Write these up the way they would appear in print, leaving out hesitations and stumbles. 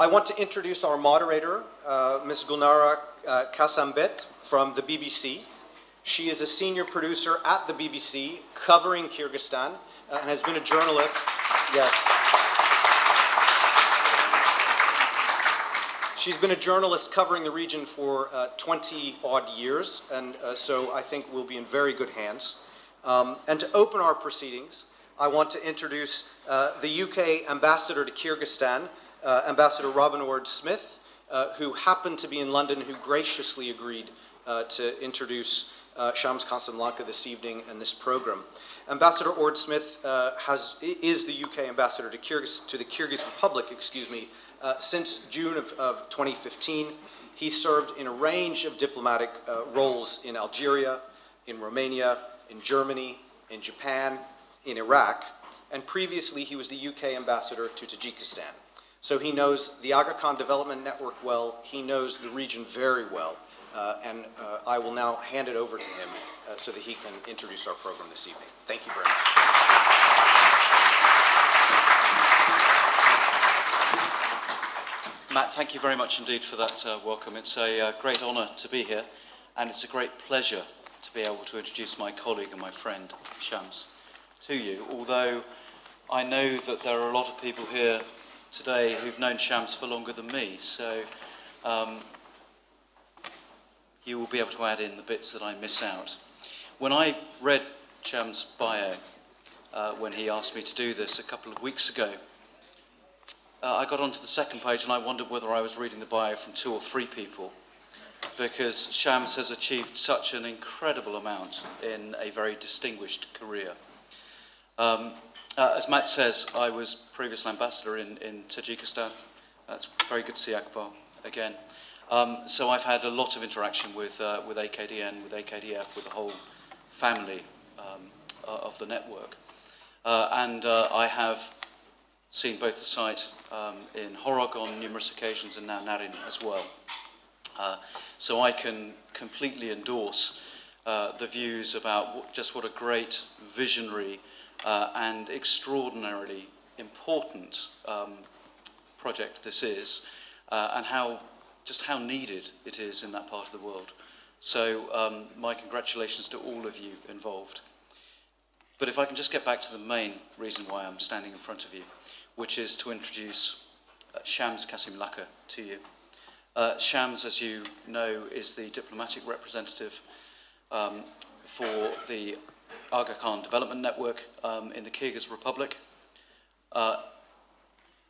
I want to introduce our moderator, Ms. Gulnara Kasmambetova from the BBC. She is a senior producer at the BBC covering Kyrgyzstan and has been a journalist. Yes. She's been a journalist covering the region for 20-odd years, and so I think we'll be in very good hands. And to open our proceedings, I want to introduce the UK ambassador to Kyrgyzstan, Ambassador Robin Ward-Smith, who happened to be in London, who graciously agreed to introduce Shamsh Kassim-Lakha this evening and this program. Ambassador Ward-Smith is the UK ambassador to the Kyrgyz Republic, since June of 2015. He served in a range of diplomatic roles in Algeria, in Romania, in Germany, in Japan, in Iraq, and previously he was the UK ambassador to Tajikistan. So he knows the Aga Khan Development Network well, he knows the region very well, and I will now hand it over to him so that he can introduce our program this evening. Thank you very much. Matt, thank you very much indeed for that welcome. It's a great honour to be here, and it's a great pleasure to be able to introduce my colleague and my friend, Shamsh, to you, although I know that there are a lot of people here today who've known Shamsh for longer than me, so you will be able to add in the bits that I miss out. When I read Shamsh's bio, when he asked me to do this a couple of weeks ago, I got onto the second page and I wondered whether I was reading the bio from 2 or 3 people, because Shamsh has achieved such an incredible amount in a very distinguished career. As Matt says, I was previous ambassador in Tajikistan. It's very good to see Akbar again. So I've had a lot of interaction with AKDN, with AKDF, with the whole family of the network. And I have seen both the site in Horog on numerous occasions and now Narin as well. So I can completely endorse the views about just what a great visionary and extraordinarily important project this is, and just how needed it is in that part of the world. So my congratulations to all of you involved. But if I can just get back to the main reason why I'm standing in front of you, which is to introduce Shamsh Kassim-Lakha to you. Shamsh, as you know, is the diplomatic representative for the Aga Khan Development Network in the Kyrgyz Republic.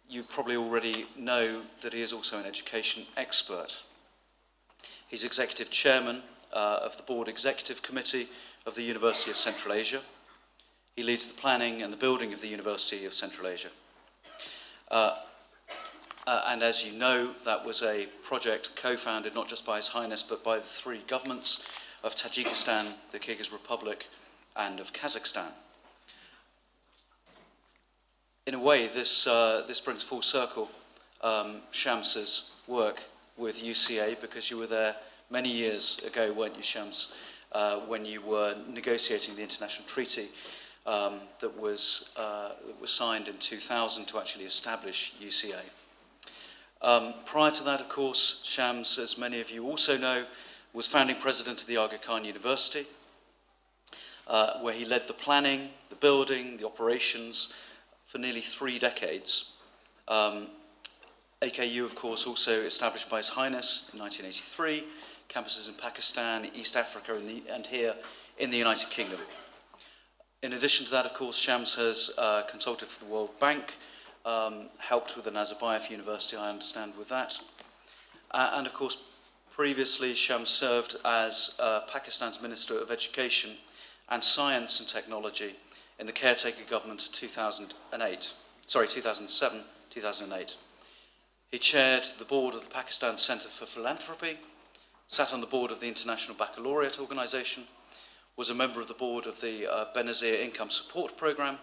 You probably already know that he is also an education expert. He's executive chairman of the Board Executive Committee of the University of Central Asia. He leads the planning and the building of the University of Central Asia. And as you know, that was a project co-founded not just by His Highness, but by the 3 governments of Tajikistan, the Kyrgyz Republic, and of Kazakhstan. In a way, this brings full circle Shamsh's work with UCA, because you were there many years ago, weren't you, Shamsh, when you were negotiating the international treaty that was signed in 2000 to actually establish UCA. Prior to that, of course, Shamsh, as many of you also know, was founding president of the Aga Khan University, where he led the planning, the building, the operations for nearly 3 decades. AKU, of course, also established by His Highness in 1983, campuses in Pakistan, East Africa, and here in the United Kingdom. In addition to that, of course, Shamsh has consulted for the World Bank, helped with the Nazarbayev University, I understand, with that. And of course, previously, Shamsh served as Pakistan's Minister of Education and Science and Technology in the caretaker government of 2007-2008. He chaired the board of the Pakistan Centre for Philanthropy, sat on the board of the International Baccalaureate Organisation, was a member of the board of the Benazir Income Support Programme.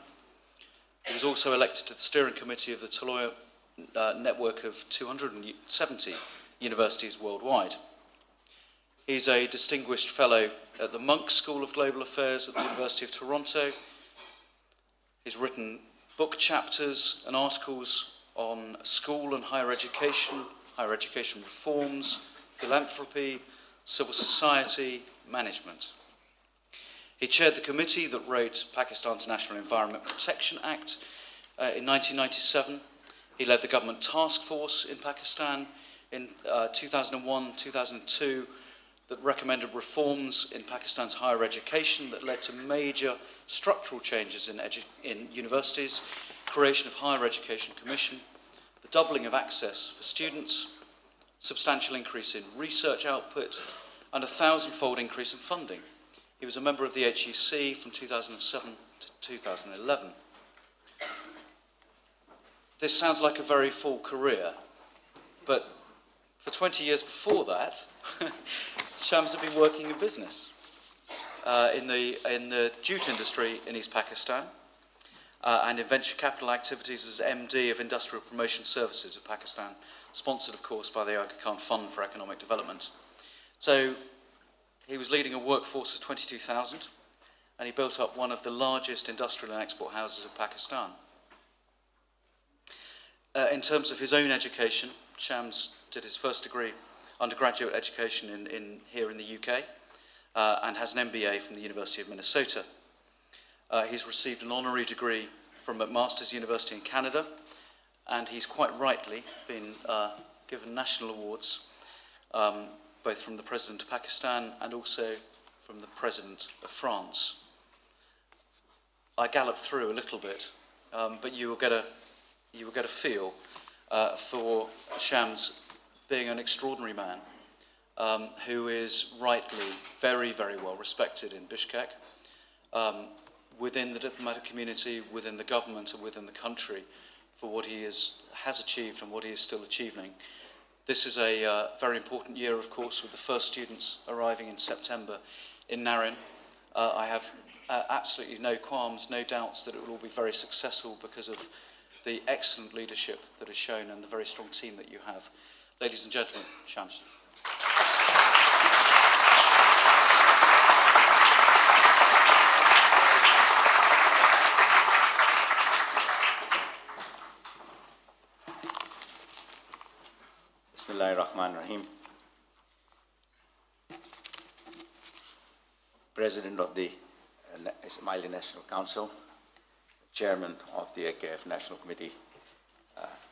He was also elected to the steering committee of the Toloya network of 270 universities worldwide. He's a distinguished fellow at the Monk School of Global Affairs at the University of Toronto. He's written book chapters and articles on school and higher education reforms, philanthropy, civil society, management. He chaired the committee that wrote Pakistan's National Environment Protection Act in 1997. He led the government task force in Pakistan in 2001-2002 that recommended reforms in Pakistan's higher education that led to major structural changes in universities, creation of Higher Education Commission, the doubling of access for students, substantial increase in research output, and a 1,000-fold increase in funding. He was a member of the HEC from 2007 to 2011. This sounds like a very full career, but for 20 years before that, Shams had been working in business in the jute industry in East Pakistan and in venture capital activities as MD of Industrial Promotion Services of Pakistan, sponsored, of course, by the Aga Khan Fund for Economic Development. So he was leading a workforce of 22,000, and he built up one of the largest industrial and export houses of Pakistan. In terms of his own education, Shams did his first degree undergraduate education here in the UK and has an MBA from the University of Minnesota. He's received an honorary degree from McMaster's University in Canada, and he's quite rightly been given national awards, both from the President of Pakistan and also from the President of France. I galloped through a little bit, but you will get a feel for Shams being an extraordinary man who is rightly very, very well respected in Bishkek, within the diplomatic community, within the government and within the country for what he has achieved and what he is still achieving. This is a very important year, of course, with the first students arriving in September in Narin. I have absolutely no qualms, no doubts that it will all be very successful because of the excellent leadership that is shown and the very strong team that you have. Ladies and gentlemen, Shamsh. Bismillahirrahmanirrahim. President of the Ismaili National Council, Chairman of the AKF National Committee,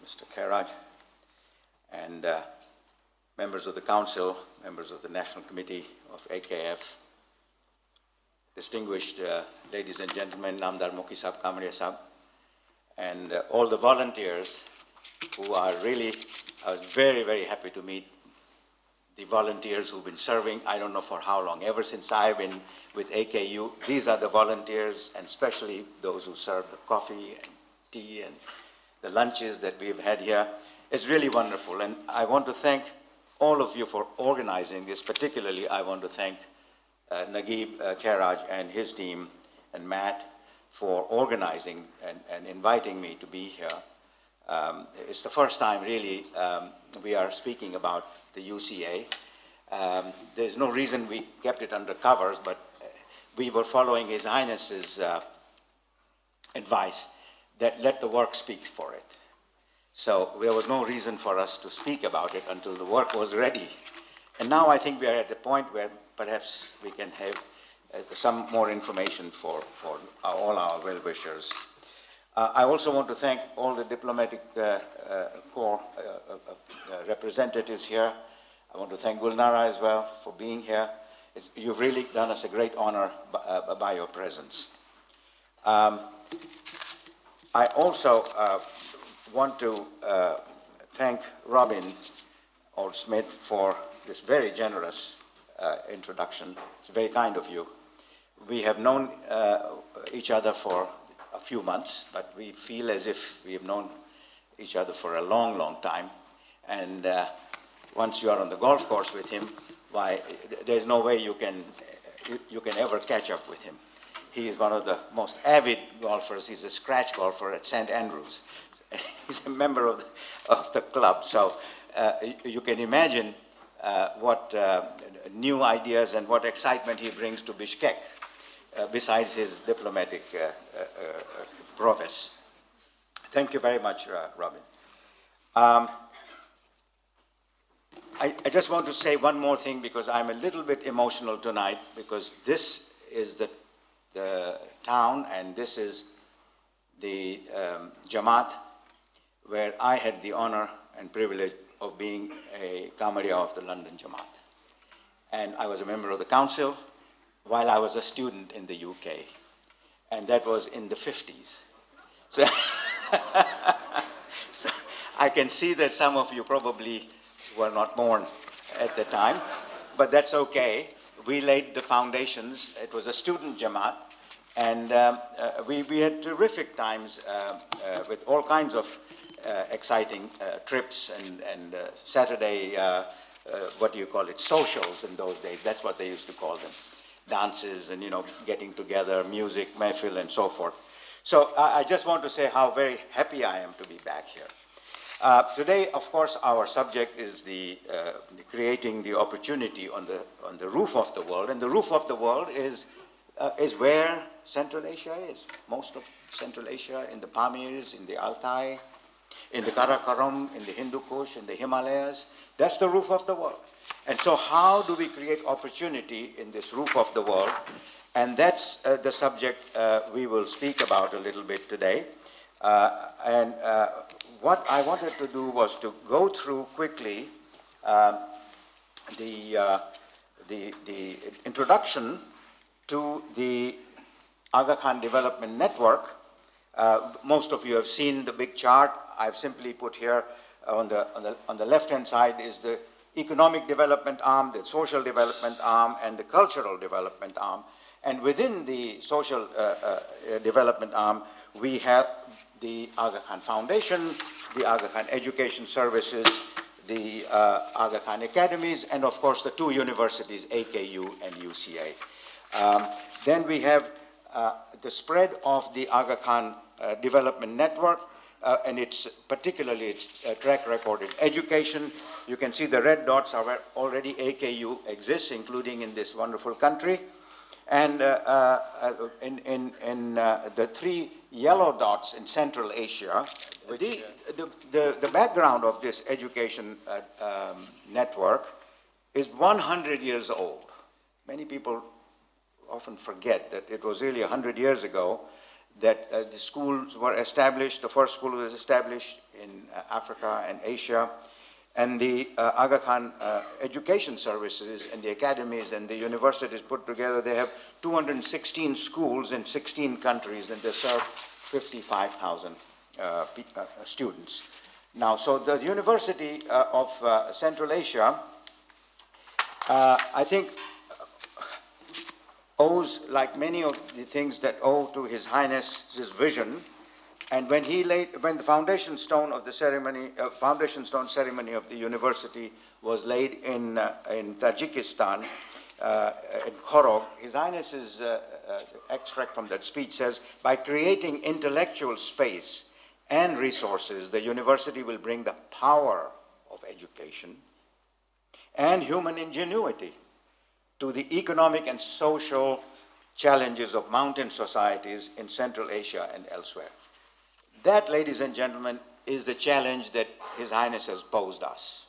Mr. Kyrgyz, and members of the Council, members of the National Committee of AKF, distinguished ladies and gentlemen, Namdar Mukhi Sahab, Kamriya Sahab, and all the volunteers who are really, I was very, very happy to meet the volunteers who've been serving, I don't know for how long, ever since I've been with AKU. These are the volunteers, and especially those who serve the coffee and tea and the lunches that we've had here. It's really wonderful, and I want to thank all of you for organizing this. Particularly, I want to thank Naguib Kyrgyz and his team and Matt for organizing and inviting me to be here. It's the first time, really, we are speaking about the UCA. There's no reason we kept it under covers, but we were following His Highness's advice that let the work speak for it. So there was no reason for us to speak about it until the work was ready. And now I think we are at a point where perhaps we can have some more information for all our well-wishers. I also want to thank all the diplomatic corps representatives here. I want to thank Gulnara as well for being here. You've really done us a great honor by your presence. I also want to thank Robin Old-Smith for this very generous introduction. It's very kind of you. We have known each other for a few months, but we feel as if we have known each other for a long, long time. And once you are on the golf course with him, why, there's no way you can ever catch up with him. He is one of the most avid golfers. He's a scratch golfer at St. Andrews. He's a member of the club. So you can imagine what new ideas and what excitement he brings to Bishkek, besides his diplomatic prowess. Thank you very much, Robin. Um, I just want to say one more thing because I'm a little bit emotional tonight because this is the town and this is the Jamaat where I had the honor and privilege of being a Kamaria of the London Jamaat. And I was a member of the council while I was a student in the UK. And that was in the 50s. So, so I can see that some of you probably were not born at the time, but that's okay. We laid the foundations. It was a student Jamaat, and we had terrific times with all kinds of exciting trips and Saturday, what do you call it, socials in those days. That's what they used to call them. Dances and, getting together, music, mehfil, and so forth. So I just want to say how very happy I am to be back here. Today, of course, our subject is the creating the opportunity on the roof of the world, and the roof of the world is where Central Asia is. Most of Central Asia, in the Pamirs, in the Altai, in the Karakoram, in the Hindu Kush, in the Himalayas. That's the roof of the world. And so how do we create opportunity in this roof of the world? And that's the subject we will speak about a little bit today. What I wanted to do was to go through quickly the introduction to the Aga Khan Development Network. Most of you have seen the big chart. I've simply put here on the left-hand side is the economic development arm, the social development arm, and the cultural development arm. And within the social development arm, we have the Aga Khan Foundation, the Aga Khan Education Services, the Aga Khan Academies, and of course the two universities, AKU and UCA. Then we have the spread of the Aga Khan Development Network, and particularly its track record in education. You can see the red dots are where already AKU exists, including in this wonderful country. And in the three yellow dots in Central Asia, the background of this education network is 100 years old. Many people often forget that it was really 100 years ago that the schools were established. The first school was established in Africa and Asia. And the Aga Khan Education Services and the academies and the universities put together, they have 216 schools in 16 countries, and they serve 55,000 students. Now, so the University of Central Asia, I think, owes, like many of the things that owe to His Highness's vision. And when the foundation stone of the ceremony, foundation stone ceremony of the university was laid in Tajikistan, in Khorog, His Highness's extract from that speech says, by creating intellectual space and resources, the university will bring the power of education and human ingenuity to the economic and social challenges of mountain societies in Central Asia and elsewhere. That, ladies and gentlemen, is the challenge that His Highness has posed us.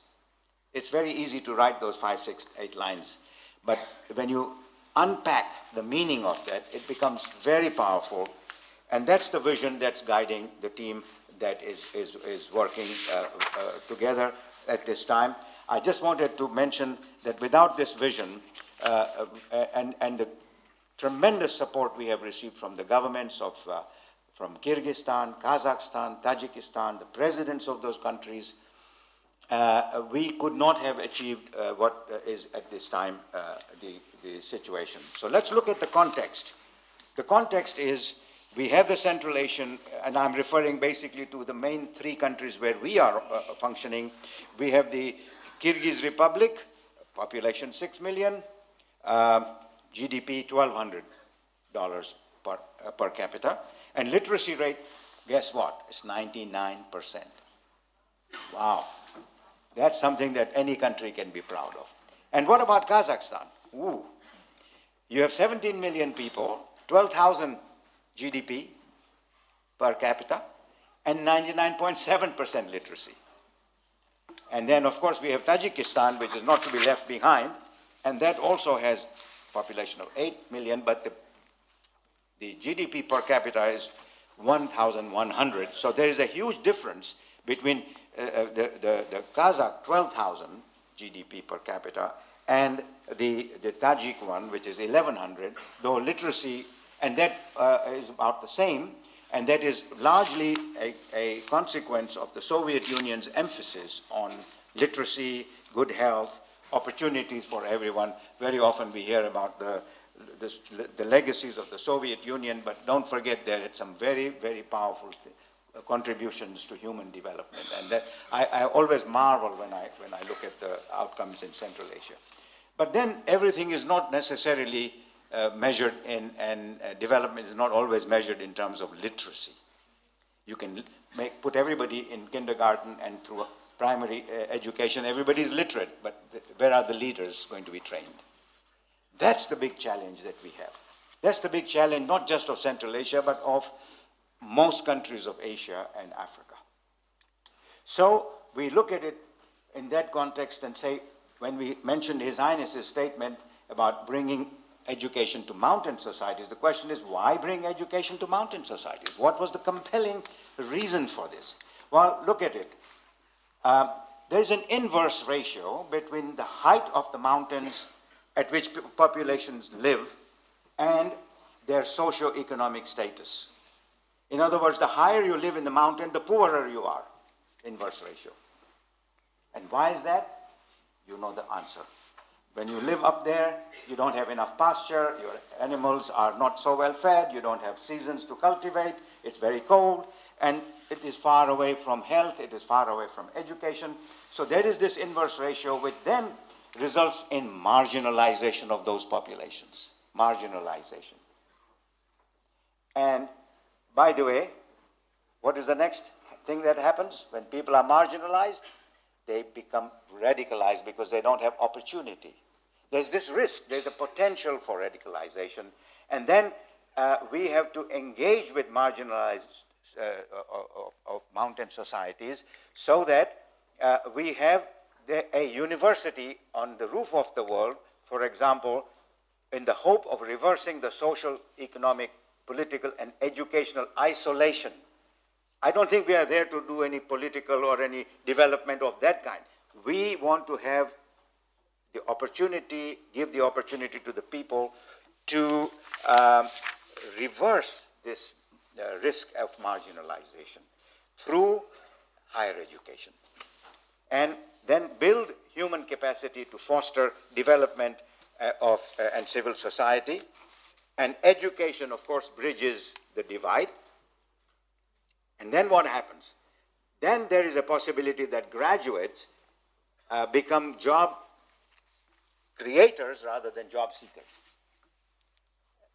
It's very easy to write those 5, 6, 8 lines, but when you unpack the meaning of that, it becomes very powerful, and that's the vision that's guiding the team that is working together at this time. I just wanted to mention that without this vision and the tremendous support we have received from the governments of from Kyrgyzstan, Kazakhstan, Tajikistan, the presidents of those countries, we could not have achieved what is at this time the situation. So let's look at the context. The context is we have the Central Asian, and I'm referring basically to the main 3 countries where we are functioning. We have the Kyrgyz Republic, population 6 million, GDP $1,200 per capita. And literacy rate, guess what? It's 99%. Wow. That's something that any country can be proud of. And what about Kazakhstan? Ooh. You have 17 million people, 12,000 GDP per capita, and 99.7% literacy. And then, of course, we have Tajikistan, which is not to be left behind, and that also has a population of 8 million, but the GDP per capita is 1,100. So there is a huge difference between the Kazakh 12,000 GDP per capita and the Tajik one, which is 1,100, though literacy, and that is about the same, and that is largely a consequence of the Soviet Union's emphasis on literacy, good health, opportunities for everyone. Very often we hear about the legacies of the Soviet Union, but don't forget there had some very, very powerful contributions to human development. And that I always marvel when I look at the outcomes in Central Asia. But then everything is not necessarily measured in, and development is not always measured in terms of literacy. You can put everybody in kindergarten and through primary education, everybody is literate, but where are the leaders going to be trained? That's the big challenge that we have. That's the big challenge, not just of Central Asia, but of most countries of Asia and Africa. So we look at it in that context and say, when we mentioned His Highness's statement about bringing education to mountain societies, the question is, why bring education to mountain societies? What was the compelling reason for this? Well, look at it. There's an inverse ratio between the height of the mountains at which populations live and their socioeconomic status. In other words, the higher you live in the mountain, the poorer you are. Inverse ratio. And why is that? You know the answer. When you live up there, you don't have enough pasture, your animals are not so well fed, you don't have seasons to cultivate, it's very cold, and it is far away from health, it is far away from education. So there is this inverse ratio, which then results in marginalization of those populations. Marginalization. And by the way, what is the next thing that happens when people are marginalized? They become radicalized because they don't have opportunity. There's this risk, there's a potential for radicalization, and then we have to engage with marginalized of mountain societies so that we have a university on the roof of the world, for example, in the hope of reversing the social, economic, political, and educational isolation. I don't think we are there to do any political or any development of that kind. We want to have the opportunity, give the opportunity to the people to reverse this risk of marginalization through higher education. And then build human capacity to foster development and civil society. And education, of course, bridges the divide. And then what happens? Then there is a possibility that graduates become job creators rather than job seekers.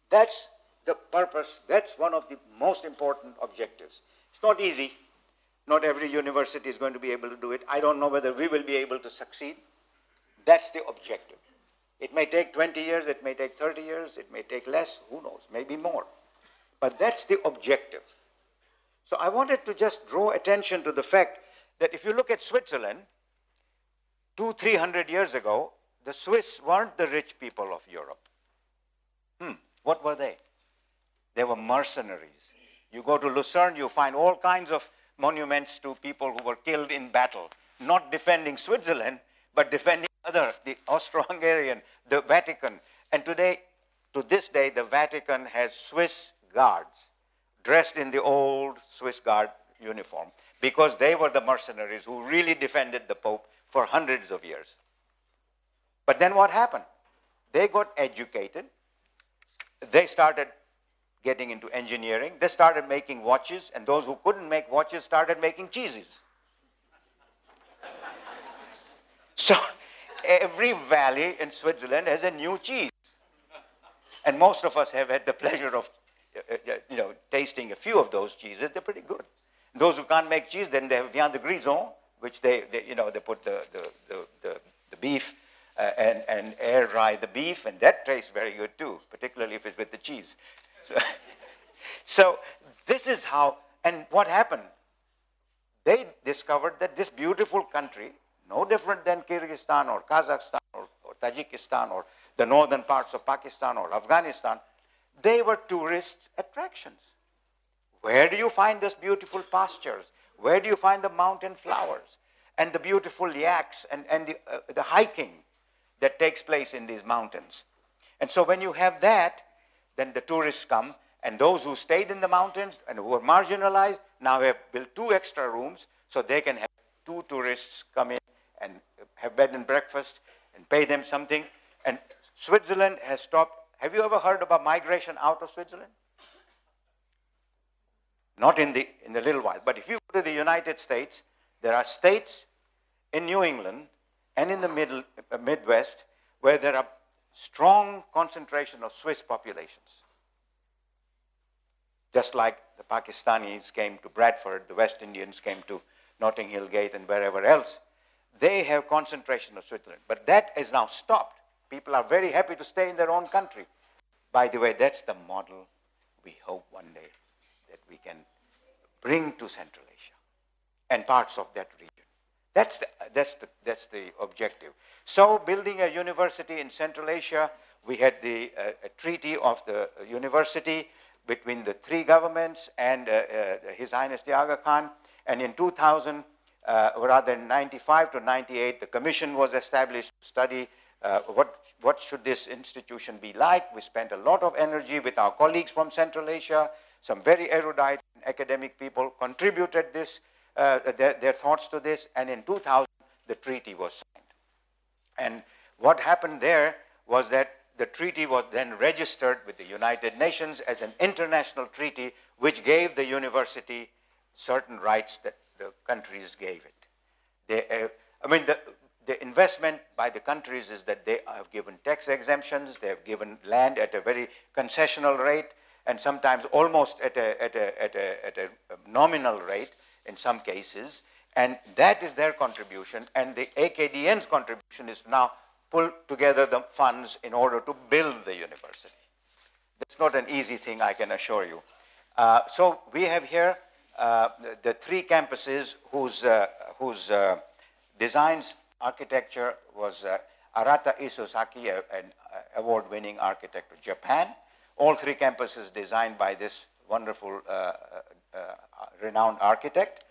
That's the purpose, that's one of the most important objectives. It's not easy. Not every university is going to be able to do it. I don't know whether we will be able to succeed. That's the objective. It may take 20 years, it may take 30 years, it may take less, who knows, maybe more. But that's the objective. So I wanted to just draw attention to the fact that if you look at Switzerland, 200-300 years ago, the Swiss weren't the rich people of Europe. What were they? They were mercenaries. You go to Lucerne, you find all kinds of monuments to people who were killed in battle, not defending Switzerland, but defending the Austro-Hungarian, the Vatican. And today, to this day, the Vatican has Swiss guards dressed in the old Swiss guard uniform because they were the mercenaries who really defended the Pope for hundreds of years. But then what happened? They got educated. They started getting into engineering. They started making watches, and those who couldn't make watches started making cheeses. So every valley in Switzerland has a new cheese. And most of us have had the pleasure of tasting a few of those cheeses. They're pretty good. Those who can't make cheese, then they have viande grison, which they put the beef and air dry the beef, and that tastes very good too, particularly if it's with the cheese. So this is how, and what happened? They discovered that this beautiful country, no different than Kyrgyzstan or Kazakhstan or Tajikistan or the northern parts of Pakistan or Afghanistan. They were tourist attractions. Where do you find these beautiful pastures? Where do you find the mountain flowers and the beautiful yaks and the hiking that takes place in these mountains? And so when you have that, then the tourists come, and those who stayed in the mountains and who were marginalized now have built 2 extra rooms so they can have 2 tourists come in and have bed and breakfast and pay them something. And Switzerland has stopped. Have you ever heard about migration out of Switzerland? Not in the little while. But if you go to the United States, there are states in New England and in the Midwest where there are strong concentration of Swiss populations. Just like the Pakistanis came to Bradford, the West Indians came to Notting Hill Gate and wherever else, they have concentration of Switzerland. But that is now stopped. People are very happy to stay in their own country. By the way, that's the model we hope one day that we can bring to Central Asia and parts of that region. That's the objective. So building a university in Central Asia, we had the treaty of the university between the 3 governments and His Highness the Aga Khan. And in 2000, or rather in 95 to 98, the commission was established to study what should this institution be like. We spent a lot of energy with our colleagues from Central Asia. Some very erudite academic people contributed this, their thoughts to this, and in 2000, the treaty was signed. And what happened there was that the treaty was then registered with the United Nations as an international treaty, which gave the university certain rights that the countries gave it. The investment by the countries is that they have given tax exemptions, they have given land at a very concessional rate, and sometimes almost at a nominal rate in some cases, and that is their contribution, and the AKDN's contribution is to now pull together the funds in order to build the university. That's not an easy thing, I can assure you. So we have here the 3 campuses whose designs, architecture was Arata Isozaki, an award-winning architect of Japan. All 3 campuses designed by this wonderful, renowned architect.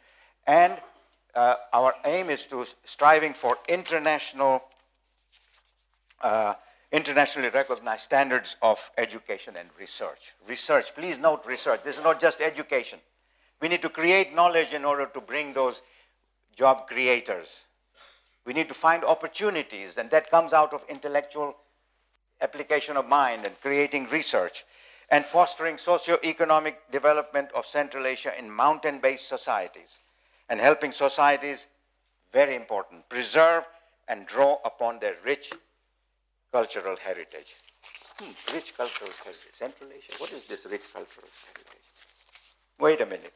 And our aim is to striving for internationally recognized standards of education and research. Research, please note research. This is not just education. We need to create knowledge in order to bring those job creators. We need to find opportunities, and that comes out of intellectual application of mind and creating research, and fostering socioeconomic development of Central Asia in mountain-based societies, and helping societies, very important, preserve and draw upon their rich cultural heritage. Rich cultural heritage. Central Asia, what is this rich cultural heritage? Wait a minute.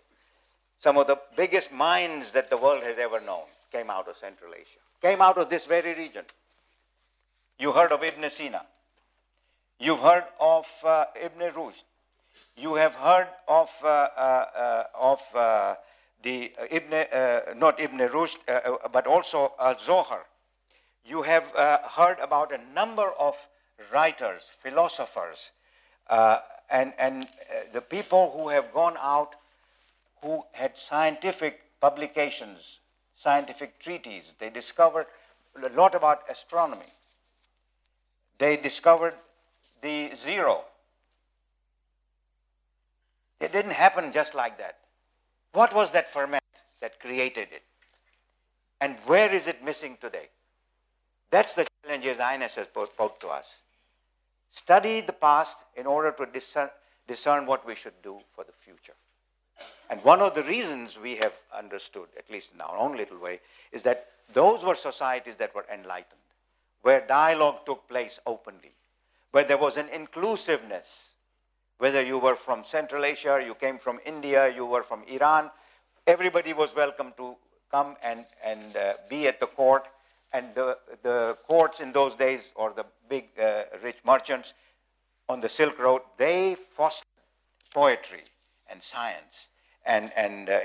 Some of the biggest minds that the world has ever known came out of Central Asia, came out of this very region. You heard of Ibn Sina. You've heard of Ibn Rushd. You have heard of not Ibn Rushd, but also Al-Zohar. You have heard about a number of writers, philosophers, and the people who have gone out, who had scientific publications, scientific treatises. They discovered a lot about astronomy. They discovered the zero. It didn't happen just like that. What was that ferment that created it? And where is it missing today? That's the challenge His Highness has put to us. Study the past in order to discern what we should do for the future. And one of the reasons we have understood, at least in our own little way, is that those were societies that were enlightened, where dialogue took place openly, where there was an inclusiveness. Whether you were from Central Asia, you came from India, you were from Iran, everybody was welcome to come and be at the court. And the courts in those days, or the big rich merchants on the Silk Road, they fostered poetry and science, and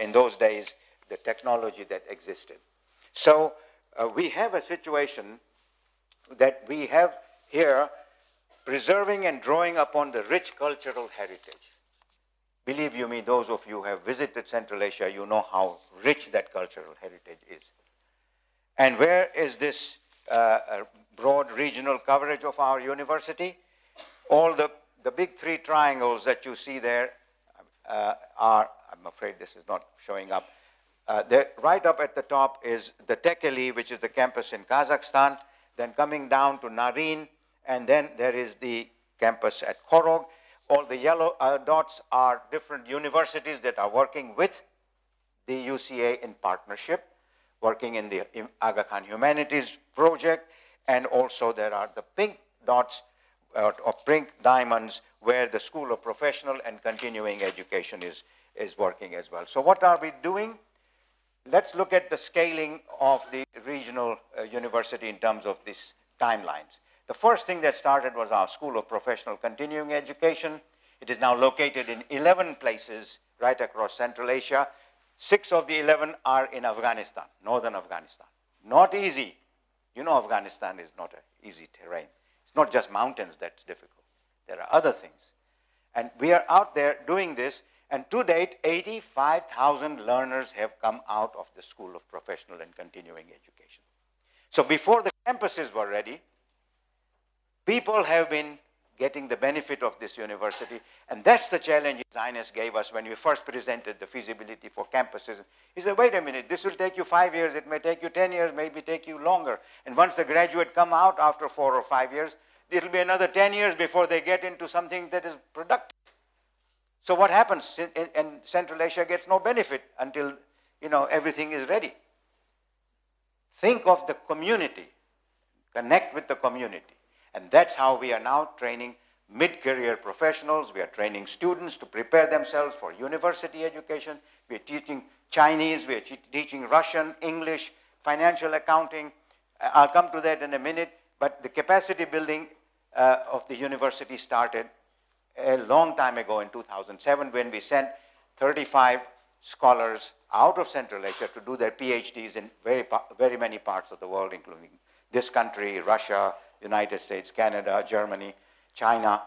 in those days, the technology that existed. So we have a situation that we have here preserving and drawing upon the rich cultural heritage. Believe you me, those of you who have visited Central Asia, you know how rich that cultural heritage is. And where is this broad regional coverage of our university? All the big three triangles that you see there are, I'm afraid this is not showing up. Right up at the top is the Tekeli, which is the campus in Kazakhstan, then coming down to Narin, and then there is the campus at Khorog. All the yellow dots are different universities that are working with the UCA in partnership, working in the Aga Khan Humanities Project, and also there are the pink dots or pink diamonds where the School of Professional and Continuing Education is working as well. So what are we doing? Let's look at the scaling of the regional university in terms of these timelines. The first thing that started was our School of Professional Continuing Education. It is now located in 11 places right across Central Asia. 6 of the 11 are in Afghanistan, northern Afghanistan. Not easy. You know Afghanistan is not an easy terrain. It's not just mountains that's difficult. There are other things. And we are out there doing this, and to date, 85,000 learners have come out of the School of Professional and Continuing Education. So before the campuses were ready, people have been getting the benefit of this university, and that's the challenge His Highness gave us when we first presented the feasibility for campuses. He said, wait a minute, this will take you 5 years, it may take you 10 years, maybe take you longer. And once the graduate come out after 4 or 5 years, it'll be another 10 years before they get into something that is productive. So what happens? In Central Asia gets no benefit until everything is ready. Think of the community, connect with the community. And that's how we are now training mid-career professionals. We are training students to prepare themselves for university education. We are teaching Chinese, we are teaching Russian, English, financial accounting. I'll come to that in a minute. But the capacity building of the university started a long time ago in 2007 when we sent 35 scholars out of Central Asia to do their PhDs in very many parts of the world, including this country, Russia, United States, Canada, Germany, China.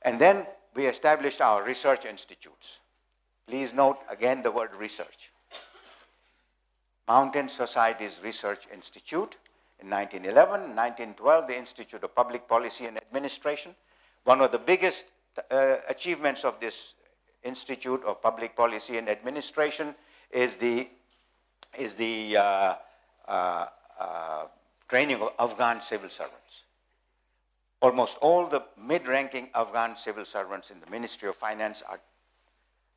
And then we established our research institutes. Please note again the word research. Mountain Societies Research Institute in 1911, 1912, the Institute of Public Policy and Administration. One of the biggest achievements of this Institute of Public Policy and Administration is the training of Afghan civil servants. Almost all the mid-ranking Afghan civil servants in the Ministry of Finance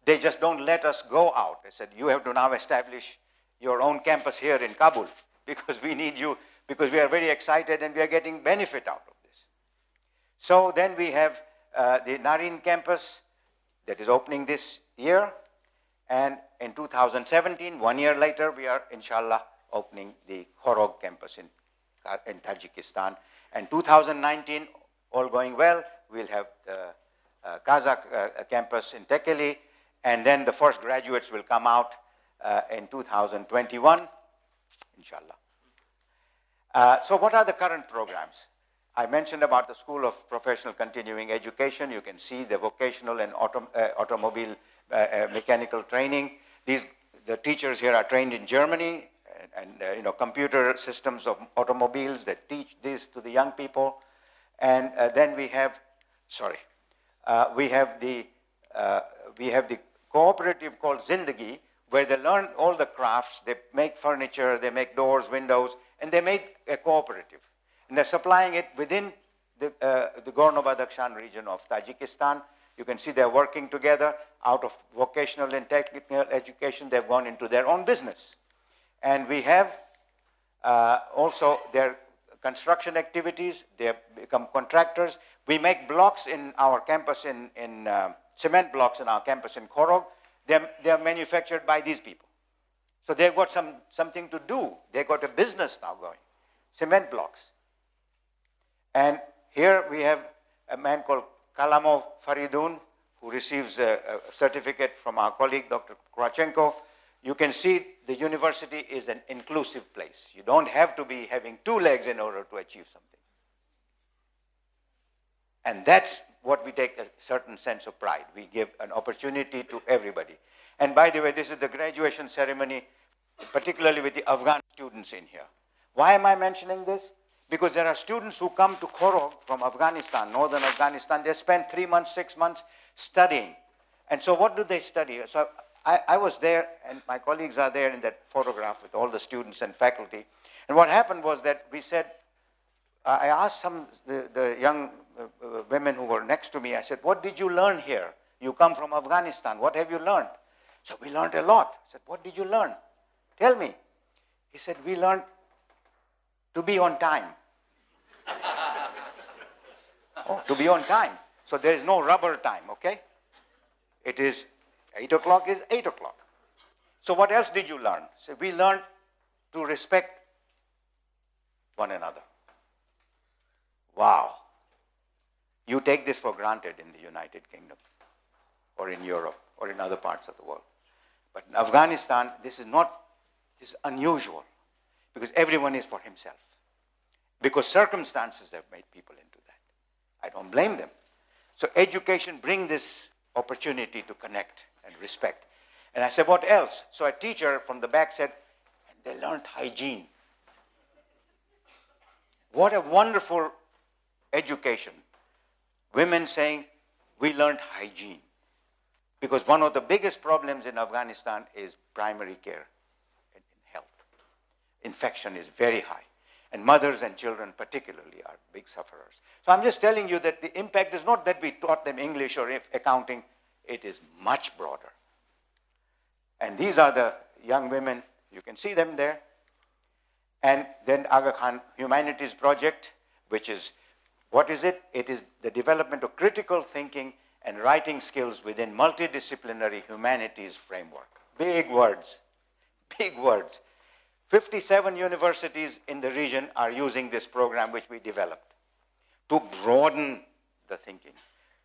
they just don't let us go out. They said, you have to now establish your own campus here in Kabul because we need you, because we are very excited and we are getting benefit out of this. So then we have the Narin campus that is opening this year. And in 2017, 1 year later, we are, inshallah, opening the Khorog campus in Tajikistan. And 2019, all going well, we'll have the Kazakh campus in Tekeli, and then the first graduates will come out in 2021, inshallah. So what are the current programs? I mentioned about the School of Professional Continuing Education. You can see the vocational and automobile mechanical training. The teachers here are trained in Germany, and computer systems of automobiles that teach this to the young people. And then we have, we have the cooperative called Zindagi, where they learn all the crafts. They make furniture, they make doors, windows, and they make a cooperative. And they're supplying it within the Gorno-Badakhshan region of Tajikistan. You can see they're working together. Out of vocational and technical education, they've gone into their own business. And we have also their construction activities. They have become contractors. We make blocks in our campus, cement blocks in our campus in Khorog. They are manufactured by these people. So they've got something to do. They've got a business now going, cement blocks. And here we have a man called Kalamov Faridun, who receives a certificate from our colleague, Dr. Kurachenko. you can see the university is an inclusive place. You don't have to be having two legs in order to achieve something. And that's what we take a certain sense of pride. We give an opportunity to everybody. And by the way, this is the graduation ceremony, particularly with the Afghan students in here. Why am I mentioning this? Because there are students who come to Korog from Afghanistan, northern Afghanistan. They spend 3 months, 6 months studying. And so what do they study? So I was there, and my colleagues are there in that photograph with all the students and faculty. And what happened was that we said, I asked the young women who were next to me, I said, what did you learn here? You come from Afghanistan, what have you learned? So we learned a lot. I said, what did you learn? Tell me. He said, we learned to be on time. Oh, to be on time. So there is no rubber time, okay? It is 8 o'clock is 8 o'clock. So what else did you learn? So we learned to respect one another. Wow. You take this for granted in the United Kingdom or in Europe or in other parts of the world. But in Afghanistan, this is unusual because everyone is for himself. Because circumstances have made people into that. I don't blame them. So education brings this opportunity to connect and respect. And I said, what else? So a teacher from the back said, and they learned hygiene. What a wonderful education. Women saying, we learned hygiene. Because one of the biggest problems in Afghanistan is primary care in health. Infection is very high. And mothers and children particularly are big sufferers. So I'm just telling you that the impact is not that we taught them English or accounting, it is much broader. And these are the young women, you can see them there. And then Aga Khan Humanities Project, which is, what is it? It is the development of critical thinking and writing skills within multidisciplinary humanities framework. Big words, big words. 57 universities in the region are using this program which we developed to broaden the thinking,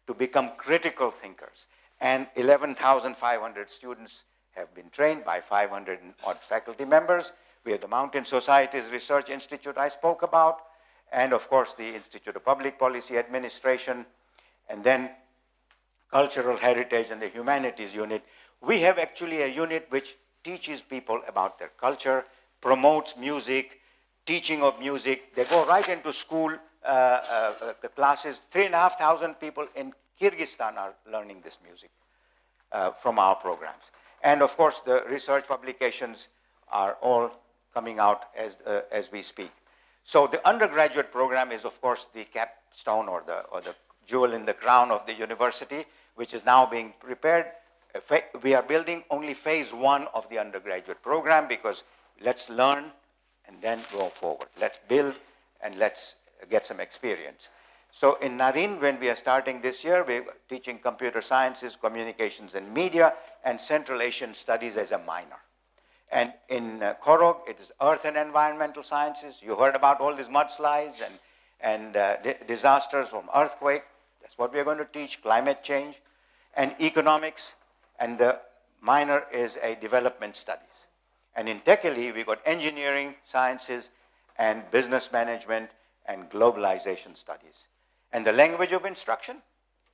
to become critical thinkers. And 11,500 students have been trained by 500 odd faculty members. We have the Mountain Societies Research Institute I spoke about, and of course the Institute of Public Policy Administration, and then Cultural Heritage and the Humanities Unit. We have actually a unit which teaches people about their culture, promotes music, teaching of music. They go right into school classes. 3,500 people in Kyrgyzstan are learning this music from our programs. And of course, the research publications are all coming out as we speak. So the undergraduate program is, of course, the capstone or the jewel in the crown of the university, which is now being prepared. We are building only phase 1 of the undergraduate program because let's learn and then go forward. Let's build and let's get some experience. So in Narin, when we are starting this year, we're teaching computer sciences, communications and media, and Central Asian studies as a minor. And in Korog, it is earth and environmental sciences. You heard about all these mudslides and disasters from earthquake. That's what we're going to teach, climate change, and economics. And the minor is a development studies. And in Tekeli, we got engineering, sciences, and business management, and globalization studies. And the language of instruction?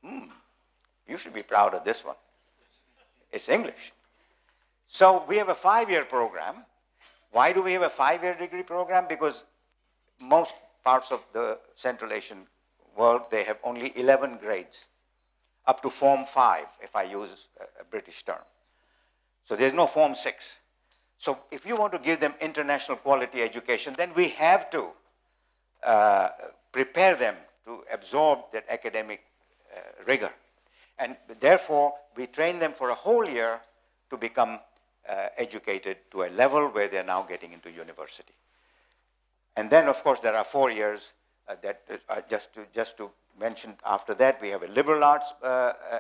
You should be proud of this one. It's English. So we have a 5-year program. Why do we have a 5-year degree program? Because most parts of the Central Asian world, they have only 11 grades, up to Form 5, if I use a British term. So there's no Form 6. So if you want to give them international quality education, then we have to prepare them to absorb that academic rigor. And therefore, we train them for a whole year to become educated to a level where they're now getting into university. And then, of course, there are 4 years that just to mention after that, we have a liberal arts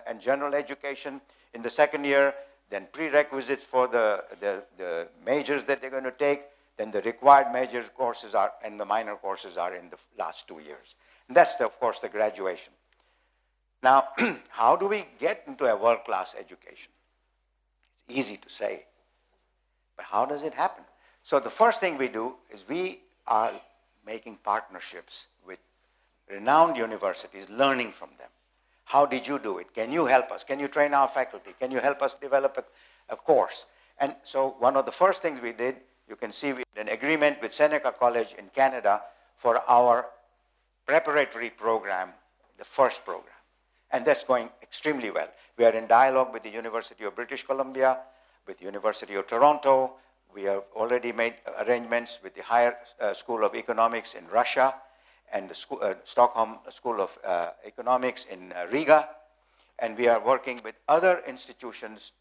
and general education in the 2nd year, then prerequisites for the majors that they're going to take, then the required major courses are, and the minor courses are in the last 2 years. And that's, of course, the graduation. Now, how do we get into a world-class education? It's easy to say. But how does it happen? So the first thing we do is we are making partnerships with renowned universities, learning from them. How did you do it? Can you help us? Can you train our faculty? Can you help us develop a course? And so one of the first things we did, you can see we had an agreement with Seneca College in Canada for our preparatory program, the first program. And that's going extremely well. We are in dialogue with the University of British Columbia, with the University of Toronto. We have already made arrangements with the Higher School of Economics in Russia and the Stockholm School of Economics in Riga. And we are working with other institutions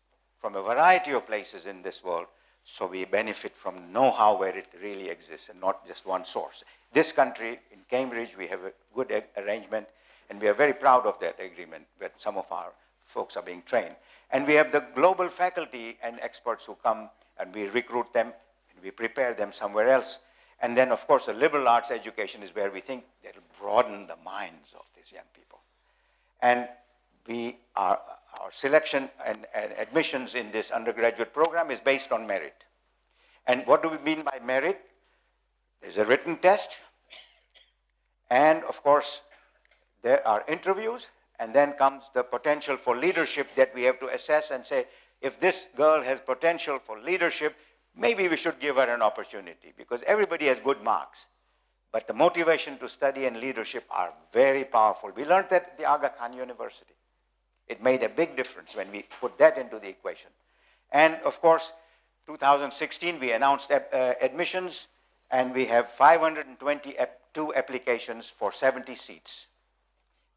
from a variety of places in this world, so we benefit from know-how where it really exists and not just one source. This country, in Cambridge, we have a good arrangement, and we are very proud of that agreement, where some of our folks are being trained. And we have the global faculty and experts who come, and we recruit them, and we prepare them somewhere else. And then, of course, the liberal arts education is where we think that will broaden the minds of these young people. And our selection and admissions in this undergraduate program is based on merit. And what do we mean by merit? There's a written test, and of course, there are interviews, and then comes the potential for leadership that we have to assess and say, if this girl has potential for leadership, maybe we should give her an opportunity, because everybody has good marks. But the motivation to study and leadership are very powerful. We learned that at the Aga Khan University. It made a big difference when we put that into the equation. And of course, 2016, we announced admissions, and we have 522 applications for 70 seats.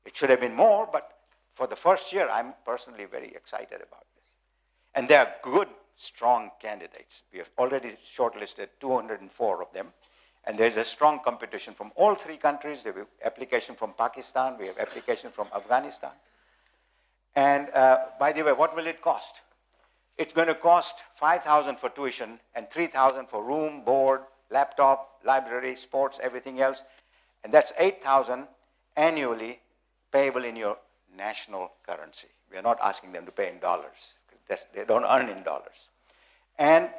It should have been more, but for the first year, I'm personally very excited about this. And they are good, strong candidates. We have already shortlisted 204 of them. And there's a strong competition from all three countries. There will be application from Pakistan. We have application from Afghanistan. And by the way, what will it cost? It's going to cost $5,000 for tuition and $3,000 for room, board, laptop, library, sports, everything else. And that's $8,000 annually payable in your national currency. We are not asking them to pay in dollars. They don't earn in dollars. And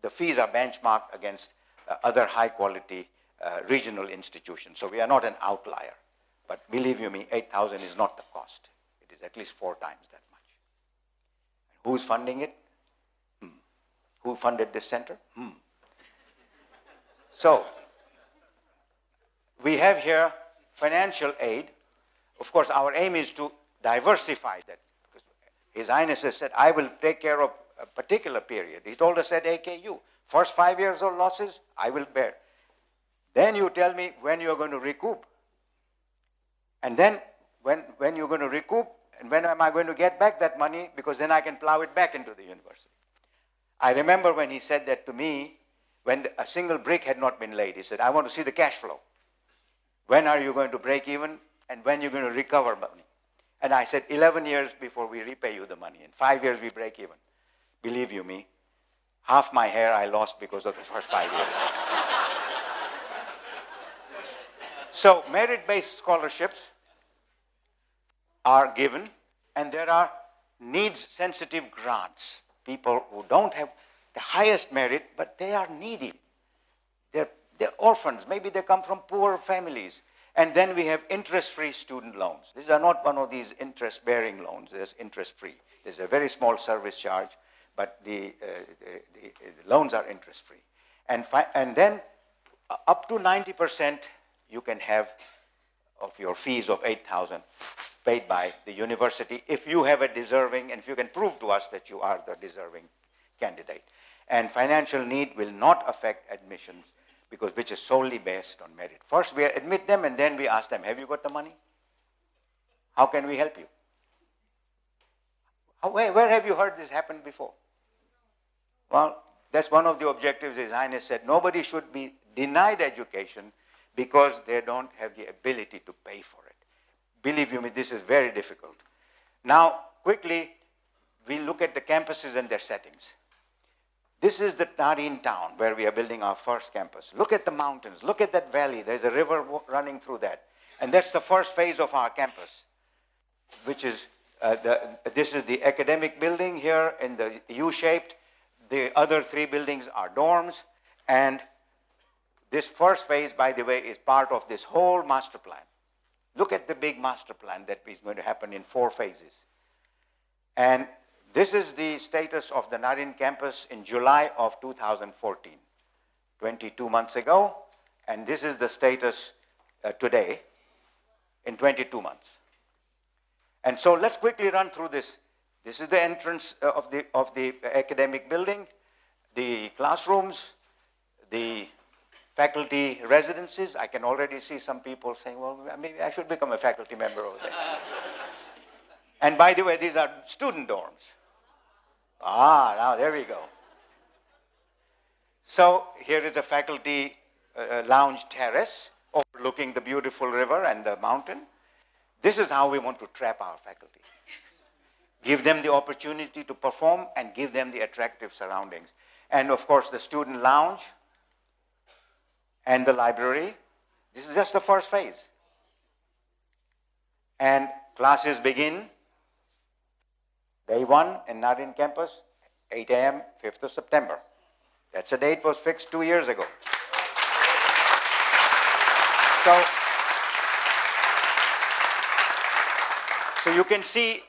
the fees are benchmarked against other high-quality regional institutions. So we are not an outlier. But believe you me, $8,000 is not the cost. It is at least 4 times that much. Who's funding it? Who funded this center? So we have here financial aid. Of course, our aim is to diversify that. Because His Highness has said, I will take care of a particular period. He told us at AKU, first 5 years of losses, I will bear. Then you tell me when you're going to recoup. And then when you're going to recoup, and when am I going to get back that money, because then I can plow it back into the university. I remember when he said that to me, when a single brick had not been laid. He said, I want to see the cash flow. When are you going to break even, and when you're going to recover money? And I said, 11 years before we repay you the money. In 5 years, we break even. Believe you me, half my hair I lost because of the first 5 years. So merit-based scholarships are given, and there are needs-sensitive grants. People who don't have the highest merit, but they are needy. They're orphans. Maybe they come from poor families. And then we have interest-free student loans. These are not one of these interest-bearing loans. There's interest-free. There's a very small service charge, but the loans are interest-free. And then up to 90% you can have of your fees of $8,000 paid by the university if you have a deserving, and if you can prove to us that you are the deserving candidate. And financial need will not affect admissions, because which is solely based on merit. First, we admit them, and then we ask them, have you got the money? How can we help you? Where have you heard this happen before? Well, that's one of the objectives His Highness said. Nobody should be denied education because they don't have the ability to pay for it. Believe you me, this is very difficult. Now, quickly, we look at the campuses and their settings. This is the Tarin town where we are building our first campus. Look at the mountains. Look at that valley. There's a river running through that. And that's the first phase of our campus, which is, this is the academic building here in the U-shaped. The other 3 buildings are dorms, and this first phase, by the way, is part of this whole master plan. Look at the big master plan that is going to happen in 4 phases. And this is the status of the Narin campus in July of 2014, 22 months ago, and this is the status today in 22 months. And so let's quickly run through this. This is the entrance of the academic building, the classrooms, the faculty residences. I can already see some people saying, well, maybe I should become a faculty member over there. And by the way, these are student dorms. Now there we go. So here is a faculty lounge terrace overlooking the beautiful river and the mountain. This is how we want to trap our faculty. Give them the opportunity to perform and give them the attractive surroundings. And of course, the student lounge and the library. This is just the first phase. And classes begin day 1 in Narin campus, 8 a.m., 5th of September. That's a date was fixed 2 years ago. So you can see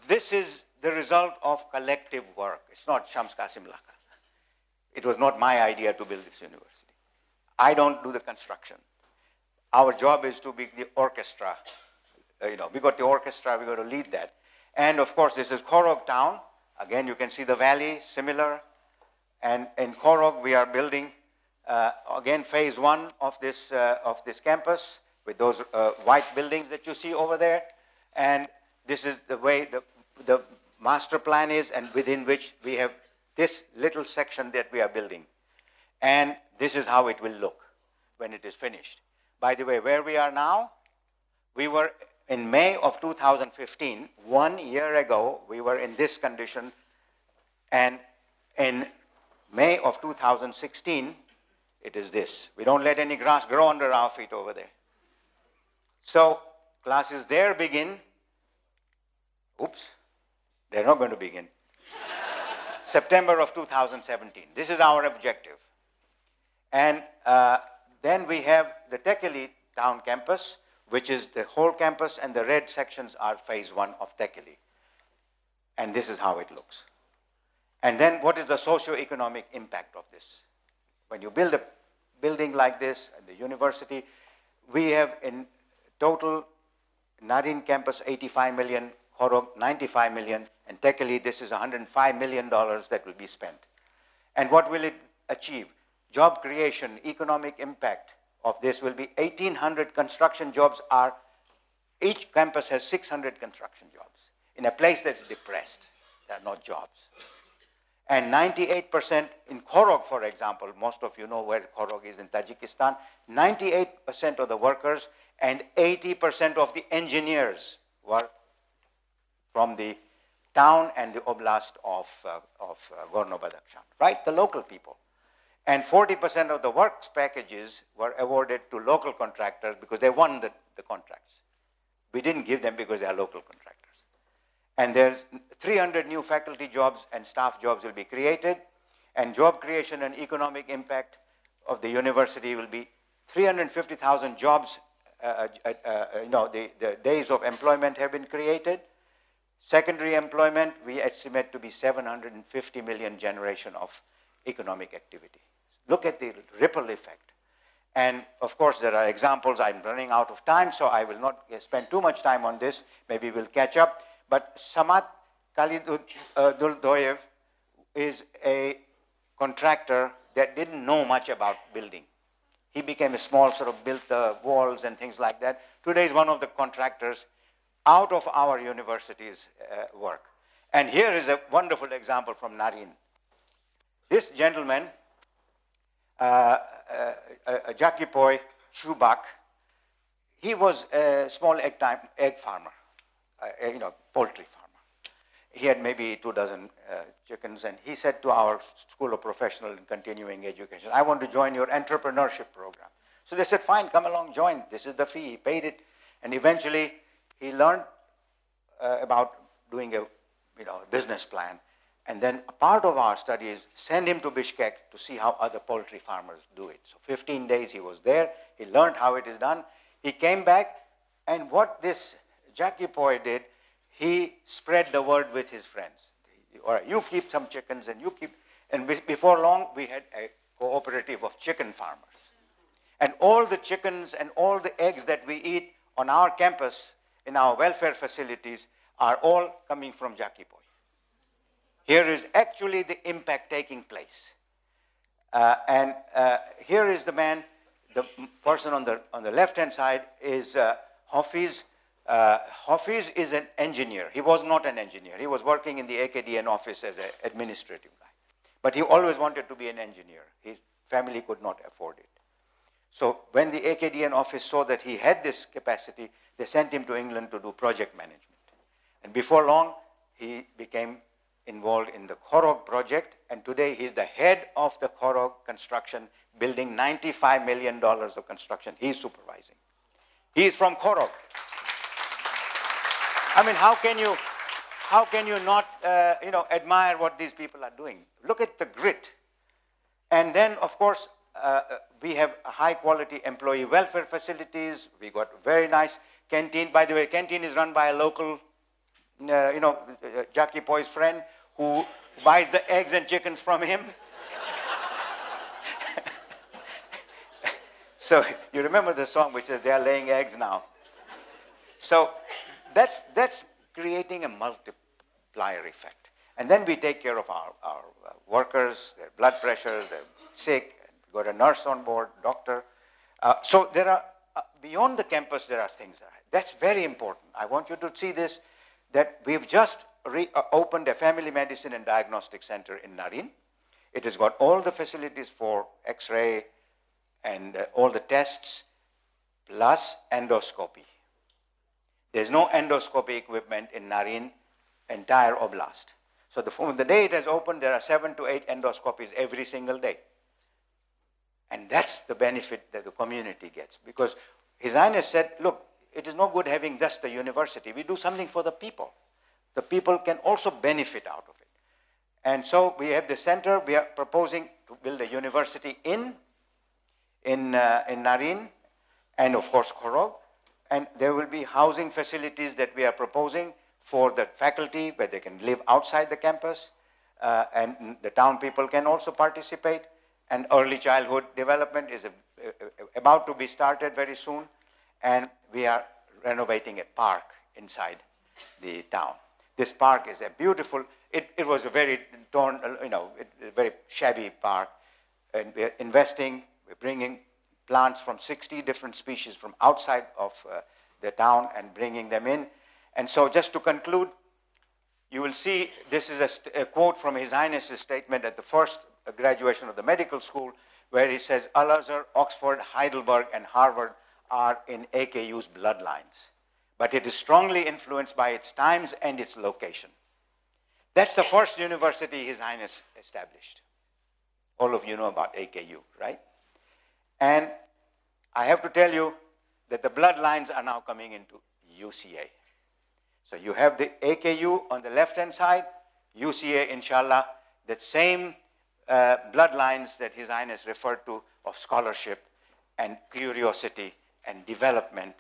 this is the result of collective work. It's not Shamsh Kassim-Lakha. It was not my idea to build this university. I don't do the construction. Our job is to be the orchestra. We got the orchestra, we got to lead that. And of course, this is Korog town. Again, you can see the valley, similar. And in Korog, we are building, again, phase 1 of this campus with those white buildings that you see over there. And this is the way the master plan is, and within which we have this little section that we are building. And this is how it will look when it is finished. By the way, where we are now, we were in May of 2015, 1 year ago, we were in this condition. And in May of 2016, it is this. We don't let any grass grow under our feet over there. So classes there begin. Oops, they're not going to begin. September of 2017. This is our objective. And then we have the Tekeli town campus, which is the whole campus, and the red sections are phase 1 of Tekeli. And this is how it looks. And then what is the socio-economic impact of this? When you build a building like this at the university, we have in total Narin campus 85 million, Korog 95 million, and Tekeli, this is $105 million that will be spent. And what will it achieve? Job creation, economic impact of this will be 1,800 construction jobs. Each campus has 600 construction jobs. In a place that's depressed, there are not jobs. And 98% in Korog, for example, most of you know where Korog is in Tajikistan, 98% of the workers and 80% of the engineers were from the town and the oblast of Gorno-Badakhshan, right? The local people. And 40% of the works packages were awarded to local contractors because they won the contracts. We didn't give them because they are local contractors. And there's 300 new faculty jobs and staff jobs will be created, and job creation and economic impact of the university will be 350,000 jobs. The days of employment have been created. Secondary employment, we estimate to be 750 million generation of economic activity. Look at the ripple effect. And of course, there are examples. I'm running out of time, so I will not spend too much time on this. Maybe we'll catch up. But Samat Khaliduldoyev is a contractor that didn't know much about building. He became a small, sort of built the walls and things like that. Today is one of the contractors out of our university's work. And here is a wonderful example from Narin. This gentleman, Jakipoy Shubak, he was a small egg farmer, poultry farmer. He had maybe 24 chickens, and he said to our School of Professional and Continuing Education, I want to join your entrepreneurship program. So they said, fine, come along, join. This is the fee. He paid it, and eventually he learned about doing a business plan. And then a part of our study is send him to Bishkek to see how other poultry farmers do it. So 15 days he was there, he learned how it is done. He came back, and what this Jackie Boy did, he spread the word with his friends. All right, you keep some chickens and you keep, and before long we had a cooperative of chicken farmers. And all the chickens and all the eggs that we eat on our campus, in our welfare facilities, are all coming from Jackie Boy. Here is actually the impact taking place. And here is the man, the person on the left-hand side is Hafiz. Hafiz is an engineer. He was not an engineer. He was working in the AKDN office as an administrative guy. But he always wanted to be an engineer. His family could not afford it. So when the AKDN office saw that he had this capacity, they sent him to England to do project management. And before long, he became involved in the Khorog project, and today he's the head of the Khorog construction, building $95 million of construction. He's supervising. He's from Khorog. I mean, how can you not admire what these people are doing? Look at the grit. And then, of course, we have high quality employee welfare facilities. We got very nice canteen. By the way, canteen is run by a local Jackie Boy's friend who buys the eggs and chickens from him. So you remember the song which says they are laying eggs now. So that's creating a multiplier effect. And then we take care of our workers, their blood pressure, they're sick, we got a nurse on board, doctor. So there are, beyond the campus, there are things that's very important. I want you to see this, that we've just opened a family medicine and diagnostic center in Narin. It has got all the facilities for X-ray and all the tests, plus endoscopy. There's no endoscopy equipment in Narin, entire oblast. So from the day it has opened, there are 7 to 8 endoscopies every single day. And that's the benefit that the community gets. Because His Highness said, look, it is no good having just the university. We do something for the people. The people can also benefit out of it. And so we have the center. We are proposing to build a university in Narin, and of course Khorog. And there will be housing facilities that we are proposing for the faculty where they can live outside the campus, and the town people can also participate. And early childhood development is about to be started very soon. And we are renovating a park inside the town. This park is a beautiful, it was a very torn, very shabby park. And we're investing, we're bringing plants from 60 different species from outside of the town and bringing them in. And so just to conclude, you will see this is a quote from His Highness's statement at the first graduation of the medical school, where he says, Al-Azhar, Oxford, Heidelberg, and Harvard are in AKU's bloodlines, but it is strongly influenced by its times and its location. That's the first university His Highness established. All of you know about AKU, right? And I have to tell you that the bloodlines are now coming into UCA. So you have the AKU on the left-hand side, UCA, inshallah, the same bloodlines that His Highness referred to of scholarship and curiosity and development,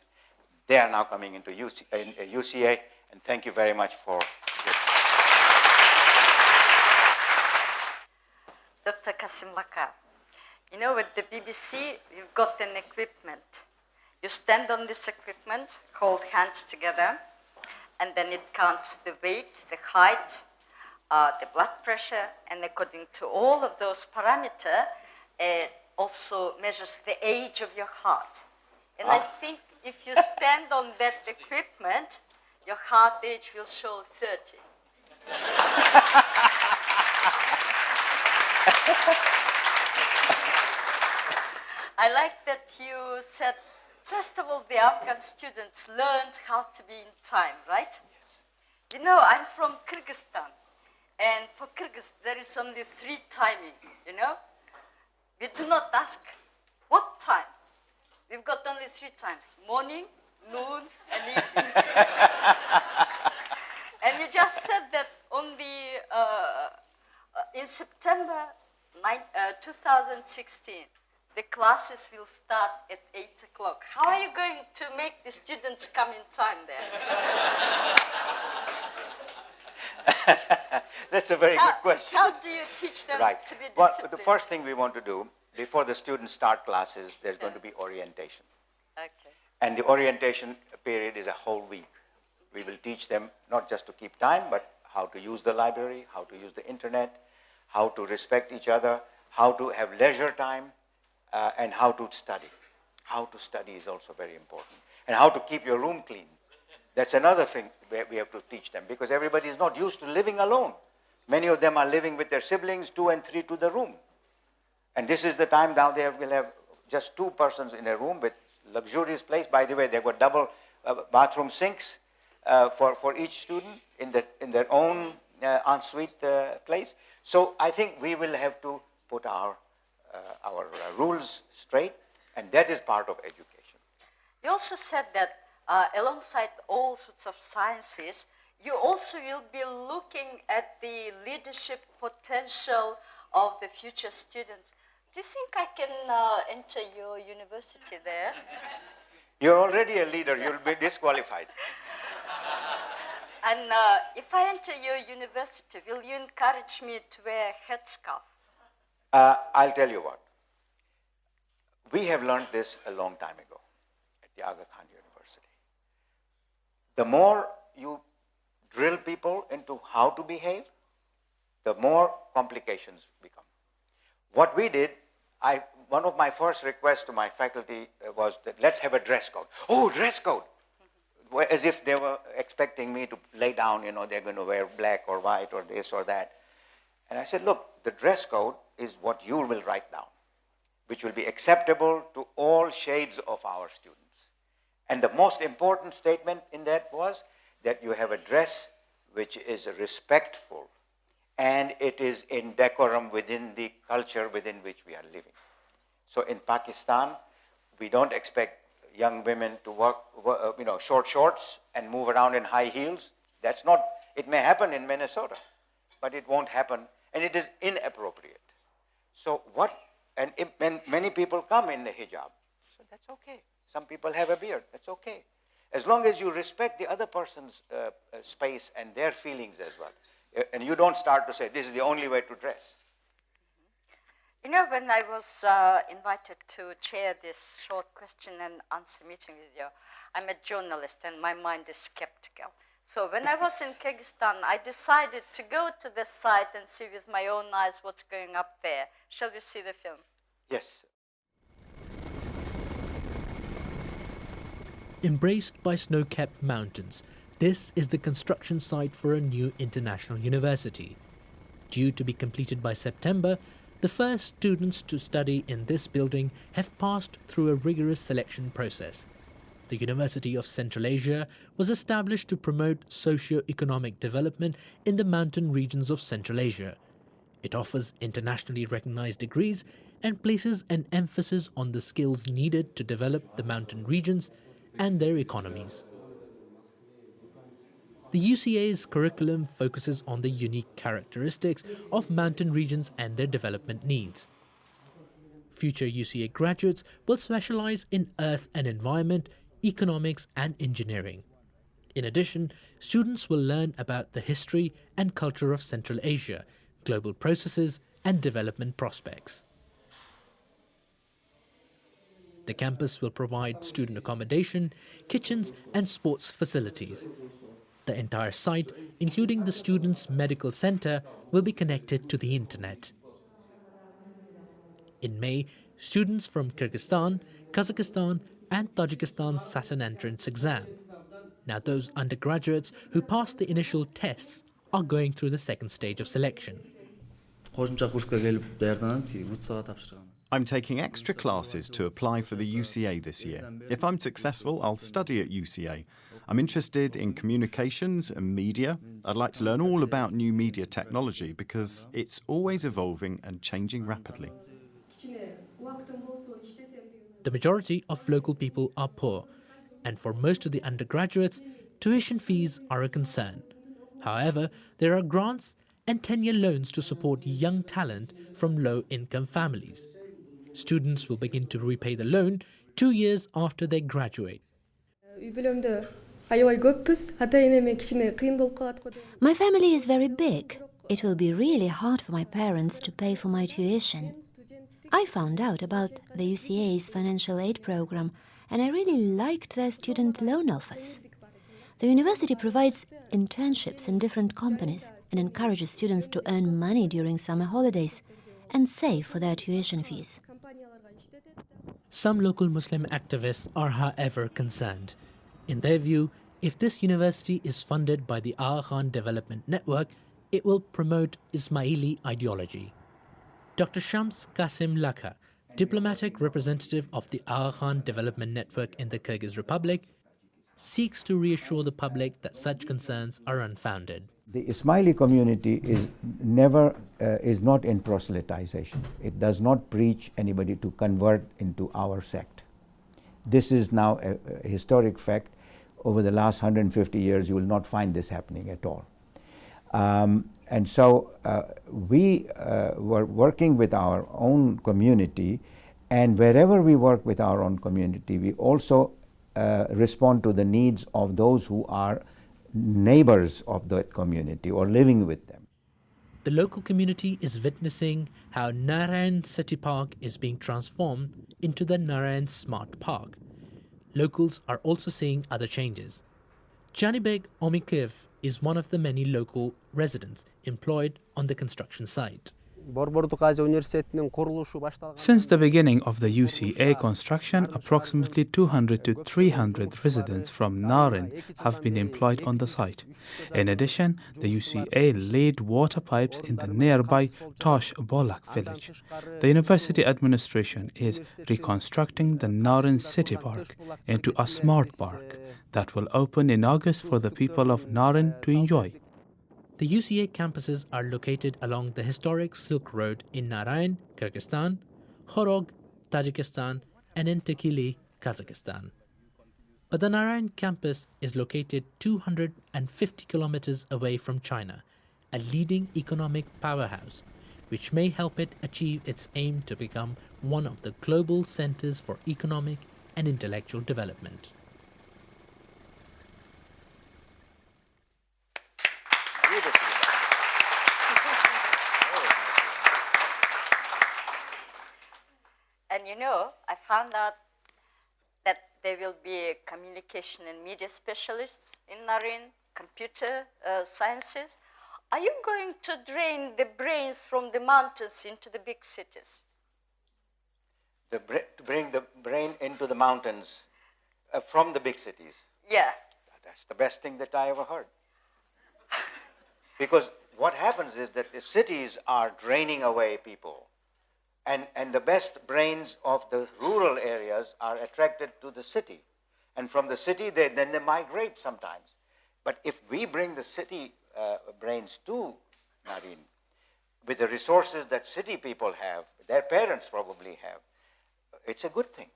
they are now coming into UCA, and thank you very much for this. Dr. Kassim-Lakha, you know, with the BBC, you've got an equipment. You stand on this equipment, hold hands together, and then it counts the weight, the height, the blood pressure, and according to all of those parameters, it also measures the age of your heart. And I think if you stand on that equipment, your heart age will show 30. I like that you said, first of all, the Afghan students learned how to be in time, right? Yes. You know, I'm from Kyrgyzstan, and for Kyrgyz, there is only 3 timing, you know? We do not ask, what time? We've got only 3 times, morning, noon, and evening. And you just said that on the in September 2016, the classes will start at 8 o'clock. How are you going to make the students come in time there? That's a very good question. How do you teach them Right. to be Well, disciplined? the first thing we want to do, before the students start classes, there's going to be orientation. Okay. And the orientation period is a whole week. We will teach them not just to keep time, but how to use the library, how to use the internet, how to respect each other, how to have leisure time, and how to study. How to study is also very important. And how to keep your room clean. That's another thing where we have to teach them, because everybody is not used to living alone. Many of them are living with their siblings, 2 and 3 to the room. And this is the time now they will have just 2 persons in a room with luxurious place. By the way, they've got double bathroom sinks for each student in their own ensuite place. So I think we will have to put our rules straight, and that is part of education. You also said that alongside all sorts of sciences, you also will be looking at the leadership potential of the future students. Do you think I can enter your university there? You're already a leader. You'll be disqualified. And if I enter your university, will you encourage me to wear a headscarf? I'll tell you what. We have learned this a long time ago at the Aga Khan University. The more you drill people into how to behave, the more complications become. What we did, one of my first requests to my faculty was that let's have a dress code. Oh, dress code! As if they were expecting me to lay down, they're going to wear black or white or this or that. And I said, look, the dress code is what you will write down, which will be acceptable to all shades of our students. And the most important statement in that was that you have a dress which is respectful and it is in decorum within the culture within which we are living. So in Pakistan, we don't expect young women to work, short shorts and move around in high heels. That's not, it may happen in Minnesota, but it won't happen, and it is inappropriate. So many people come in the hijab, so that's okay. Some people have a beard, that's okay. As long as you respect the other person's space and their feelings as well. And you don't start to say, this is the only way to dress. When I was invited to chair this short question and answer meeting with you, I'm a journalist and my mind is skeptical. So when I was in Kyrgyzstan, I decided to go to the site and see with my own eyes what's going up there. Shall we see the film? Yes. Embraced by snow-capped mountains, this is the construction site for a new international university. Due to be completed by September, the first students to study in this building have passed through a rigorous selection process. The University of Central Asia was established to promote socio-economic development in the mountain regions of Central Asia. It offers internationally recognized degrees and places an emphasis on the skills needed to develop the mountain regions and their economies. The UCA's curriculum focuses on the unique characteristics of mountain regions and their development needs. Future UCA graduates will specialize in earth and environment, economics and engineering. In addition, students will learn about the history and culture of Central Asia, global processes and development prospects. The campus will provide student accommodation, kitchens and sports facilities. The entire site, including the students' medical center, will be connected to the internet. In May, students from Kyrgyzstan, Kazakhstan and Tajikistan sat an entrance exam. Now those undergraduates who passed the initial tests are going through the second stage of selection. I'm taking extra classes to apply for the UCA this year. If I'm successful, I'll study at UCA. I'm interested in communications and media. I'd like to learn all about new media technology because it's always evolving and changing rapidly. The majority of local people are poor, and for most of the undergraduates, tuition fees are a concern. However, there are grants and 10-year loans to support young talent from low-income families. Students will begin to repay the loan 2 years after they graduate. My family is very big. It will be really hard for my parents to pay for my tuition. I found out about the UCA's financial aid program and I really liked their student loan offers. The university provides internships in different companies and encourages students to earn money during summer holidays and save for their tuition fees. Some local Muslim activists are, however, concerned. In their view, if this university is funded by the Aga Khan Development Network, it will promote Ismaili ideology. Dr. Shamsh Kassim-Lakha, diplomatic representative of the Aga Khan Development Network in the Kyrgyz Republic, seeks to reassure the public that such concerns are unfounded. The Ismaili community is not in proselytization. It does not preach anybody to convert into our sect. This is now a historic fact. Over the last 150 years, you will not find this happening at all. And so we were working with our own community, and wherever we work with our own community, we also respond to the needs of those who are neighbors of that community or living with them. The local community is witnessing how Narayan City Park is being transformed into the Narayan Smart Park. Locals are also seeing other changes. Janibek Omikev is one of the many local residents employed on the construction site. Since the beginning of the UCA construction, approximately 200 to 300 residents from Narin have been employed on the site. In addition, the UCA laid water pipes in the nearby Tosh Bolak village. The university administration is reconstructing the Narin City Park into a smart park that will open in August for the people of Narin to enjoy. The UCA campuses are located along the historic Silk Road in Narayan, Kyrgyzstan, Khorog, Tajikistan, and in Tekili, Kazakhstan. But the Narayan campus is located 250 kilometers away from China, a leading economic powerhouse, which may help it achieve its aim to become one of the global centers for economic and intellectual development. And you know, I found out that there will be a communication and media specialist in Narin, computer sciences. Are you going to drain the brains from the mountains into the big cities? To bring the brain into the mountains from the big cities. Yeah. That's the best thing that I ever heard. Because what happens is that the cities are draining away people. And the best brains of the rural areas are attracted to the city. And from the city, then they migrate sometimes. But if we bring the city brains to Narin, with the resources that city people have, their parents probably have, it's a good thing.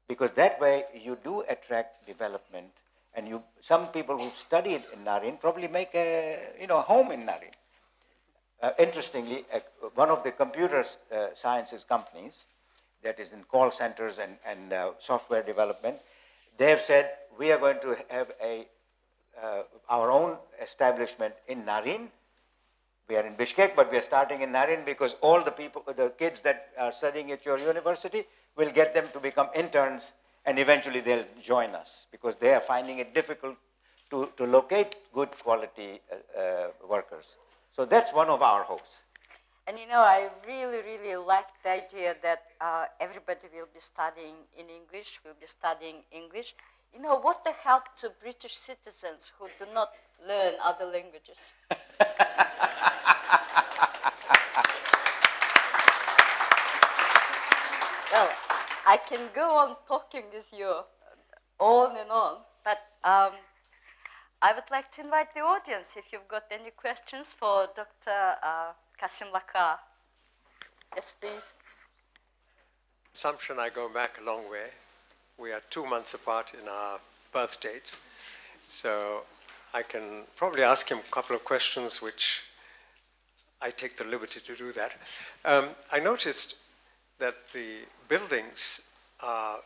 Because that way you do attract development, and some people who studied in Narin probably make a home in Narin. Interestingly, one of the computer sciences companies that is in call centers and software development, they have said, we are going to have our own establishment in Narin. We are in Bishkek, but we are starting in Narin because all the kids that are studying at your university, will get them to become interns, and eventually they'll join us because they are finding it difficult to locate good quality workers. So that's one of our hopes. And I really, really like the idea that everybody will be studying in English, will be studying English. What the help to British citizens who do not learn other languages? Well, I can go on talking with you on and on, but I would like to invite the audience if you've got any questions for Dr. Kassim-Lakha. Yes, please. Shamsh and I go back a long way. We are 2 months apart in our birth dates. So I can probably ask him a couple of questions which I take the liberty to do that. I noticed that the buildings are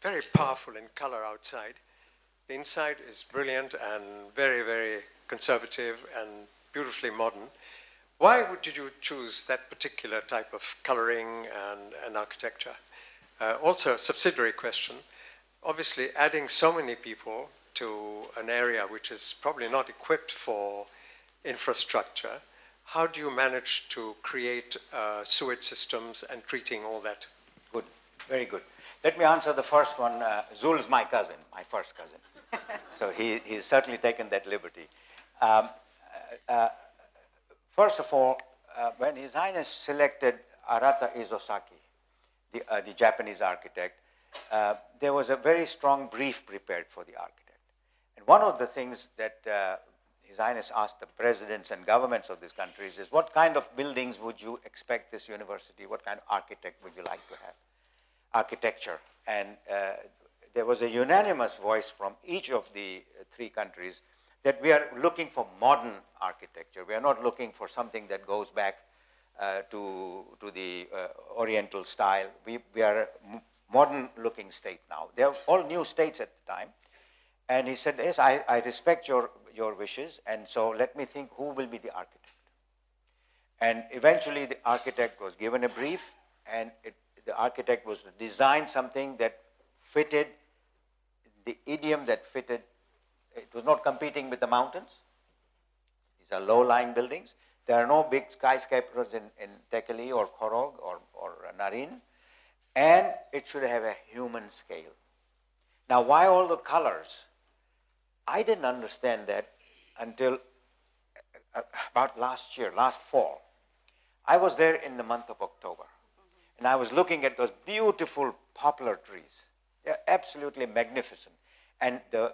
very powerful in color outside. The inside is brilliant and very, very conservative and beautifully modern. Why did you choose that particular type of coloring and architecture? Also, a subsidiary question. Obviously, adding so many people to an area which is probably not equipped for infrastructure, how do you manage to create sewage systems and treating all that? Good, very good. Let me answer the first one. Zul's my cousin, my first cousin. So he's certainly taken that liberty. First of all, when His Highness selected Arata Izosaki, the Japanese architect, there was a very strong brief prepared for the architect. And one of the things that His Highness asked the presidents and governments of these countries is, what kind of buildings would you expect this university, what kind of architect would you like to have? Architecture. And there was a unanimous voice from each of the three countries that we are looking for modern architecture. We are not looking for something that goes back to the Oriental style. We are a modern-looking state now. They are all new states at the time. And he said, yes, I respect your wishes, and so let me think who will be the architect. And eventually the architect was given a brief, and the architect was to design something that fitted the idiom that fitted. It was not competing with the mountains. These are low-lying buildings. There are no big skyscrapers in Tekeli or Khorog or Narin. And it should have a human scale. Now, why all the colors? I didn't understand that until about last fall. I was there in the month of October. And I was looking at those beautiful poplar trees. They're absolutely magnificent. And the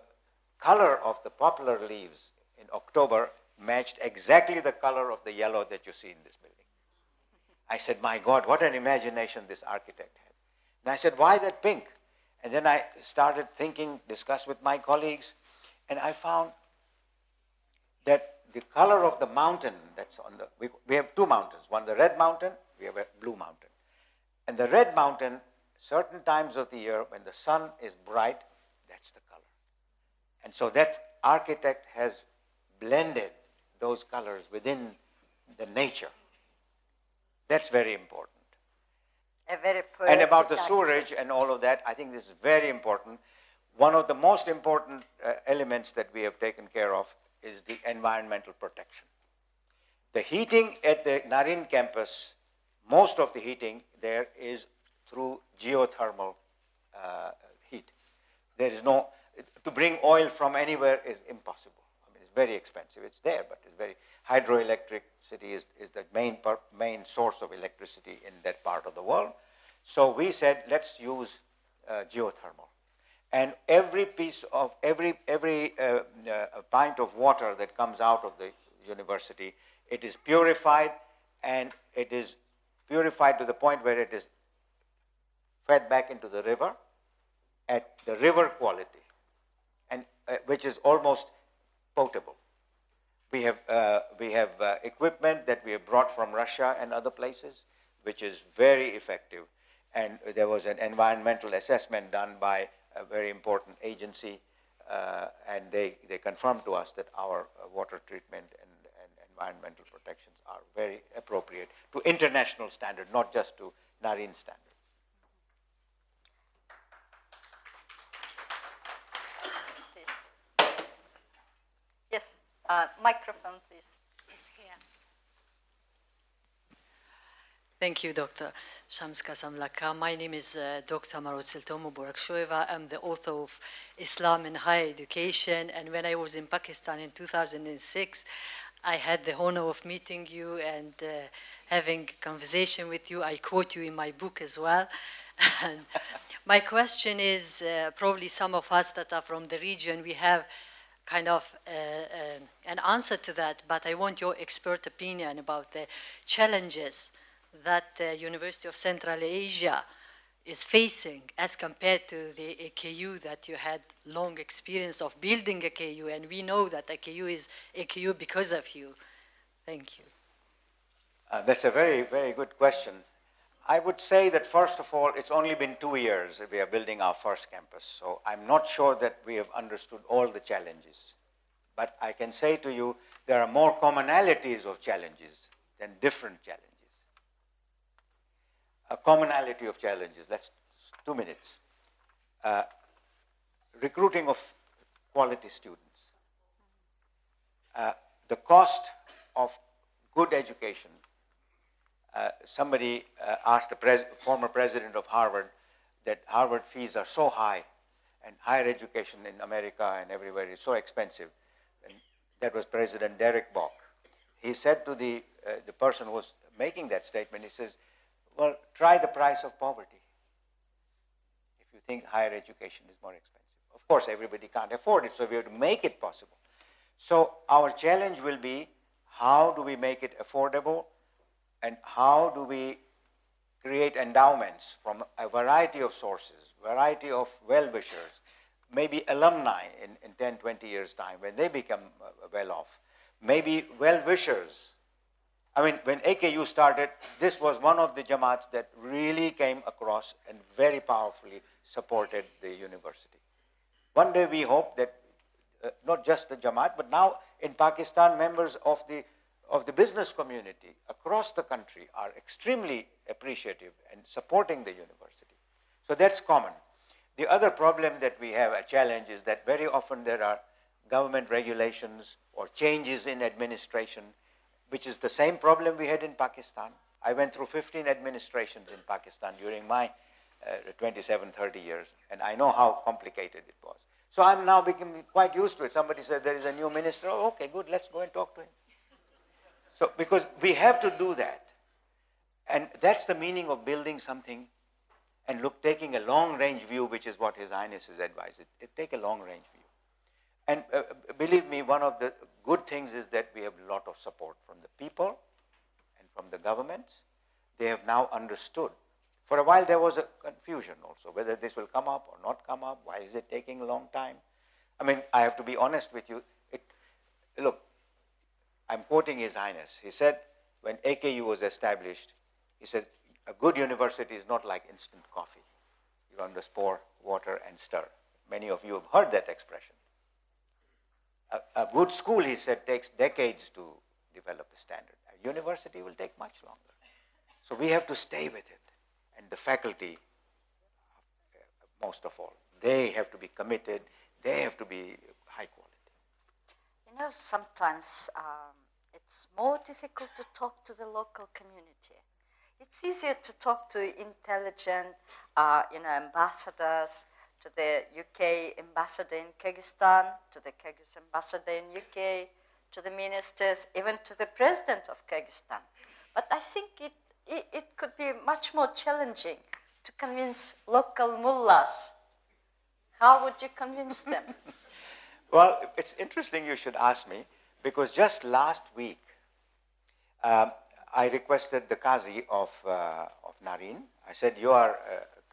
color of the poplar leaves in October matched exactly the color of the yellow that you see in this building. I said, my God, what an imagination this architect had. And I said, why that pink? And then I started thinking, discussed with my colleagues, and I found that the color of the mountain that's on the, we have two mountains, one the red mountain, we have a blue mountain. And the red mountain, certain times of the year when the sun is bright, that's the color. And so that architect has blended those colors within the nature. That's very important. And about the sewerage and all of that, I think this is very important. One of the most important elements that we have taken care of is the environmental protection. The heating at the Narin campus, most of the heating there is through geothermal heat. There is no, to bring oil from anywhere is impossible. I mean, it's very expensive. It's there, but it's very, hydroelectricity is the main source of electricity in that part of the world. So we said, let's use geothermal. And every piece of, every pint of water that comes out of the university, it is purified, and it is purified to the point where it is fed back into the river at the river quality, and which is almost potable. We have equipment that we have brought from Russia and other places, which is very effective. And there was an environmental assessment done by a very important agency, and they confirmed to us that our water treatment and environmental protections are very appropriate to international standard, not just to Narin standard. Yes, microphone, please. Yes, here. Thank you, Dr. Shamsh Kassim-Lakha. My name is Dr. Marut Siltomo Borakshoeva. I'm the author of Islam in Higher Education. And when I was in Pakistan in 2006, I had the honor of meeting you and having a conversation with you. I quote you in my book as well. And my question is, probably some of us that are from the region, we have kind of an answer to that, but I want your expert opinion about the challenges that the University of Central Asia is facing as compared to the AKU that you had long experience of building AKU, and we know that AKU is AKU because of you. Thank you. That's a very, very good question. I would say that first of all, it's only been 2 years that we are building our first campus. So I'm not sure that we have understood all the challenges. But I can say to you, there are more commonalities of challenges than different challenges. A commonality of challenges, 2 minutes. Recruiting of quality students. The cost of good education. Somebody asked the former president of Harvard that Harvard fees are so high and higher education in America and everywhere is so expensive. And that was President Derek Bok. He said to the person who was making that statement, he says, well, try the price of poverty if you think higher education is more expensive. Of course, everybody can't afford it, so we have to make it possible. So our challenge will be, how do we make it affordable, and how do we create endowments from a variety of sources, variety of well-wishers, maybe alumni in 10, 20 years' time when they become well-off, maybe well-wishers. I mean, when AKU started, this was one of the Jamaats that really came across and very powerfully supported the university. One day we hope that not just the Jamaat, but now in Pakistan, members of the business community across the country are extremely appreciative and supporting the university. So that's common. The other problem that we have, a challenge, is that very often there are government regulations or changes in administration, which is the same problem we had in Pakistan. I went through 15 administrations in Pakistan during my 27, 30 years, and I know how complicated it was. So I'm now becoming quite used to it. Somebody said there is a new minister. Oh, okay, good, let's go and talk to him. So, because we have to do that. And that's the meaning of building something and taking a long-range view, which is what His Highness has advised. Take a long-range view. And believe me, one of the good things is that we have a lot of support from the people and from the governments. They have now understood. For a while there was a confusion also, whether this will come up or not come up. Why is it taking a long time? I mean, I have to be honest with you. Look, I'm quoting His Highness. He said, when AKU was established, he said, a good university is not like instant coffee. You don't just pour water and stir. Many of you have heard that expression. A good school, he said, takes decades to develop a standard. A university will take much longer. So we have to stay with it. And the faculty, most of all, they have to be committed. They have to be high quality. You know, sometimes it's more difficult to talk to the local community. It's easier to talk to intelligent, ambassadors, to the UK ambassador in Kyrgyzstan, to the Kyrgyz ambassador in UK, to the ministers, even to the president of Kyrgyzstan. But I think it could be much more challenging to convince local mullahs. How would you convince them? Well, it's interesting you should ask me, because just last week, I requested the Qazi of Naryn. I said, you are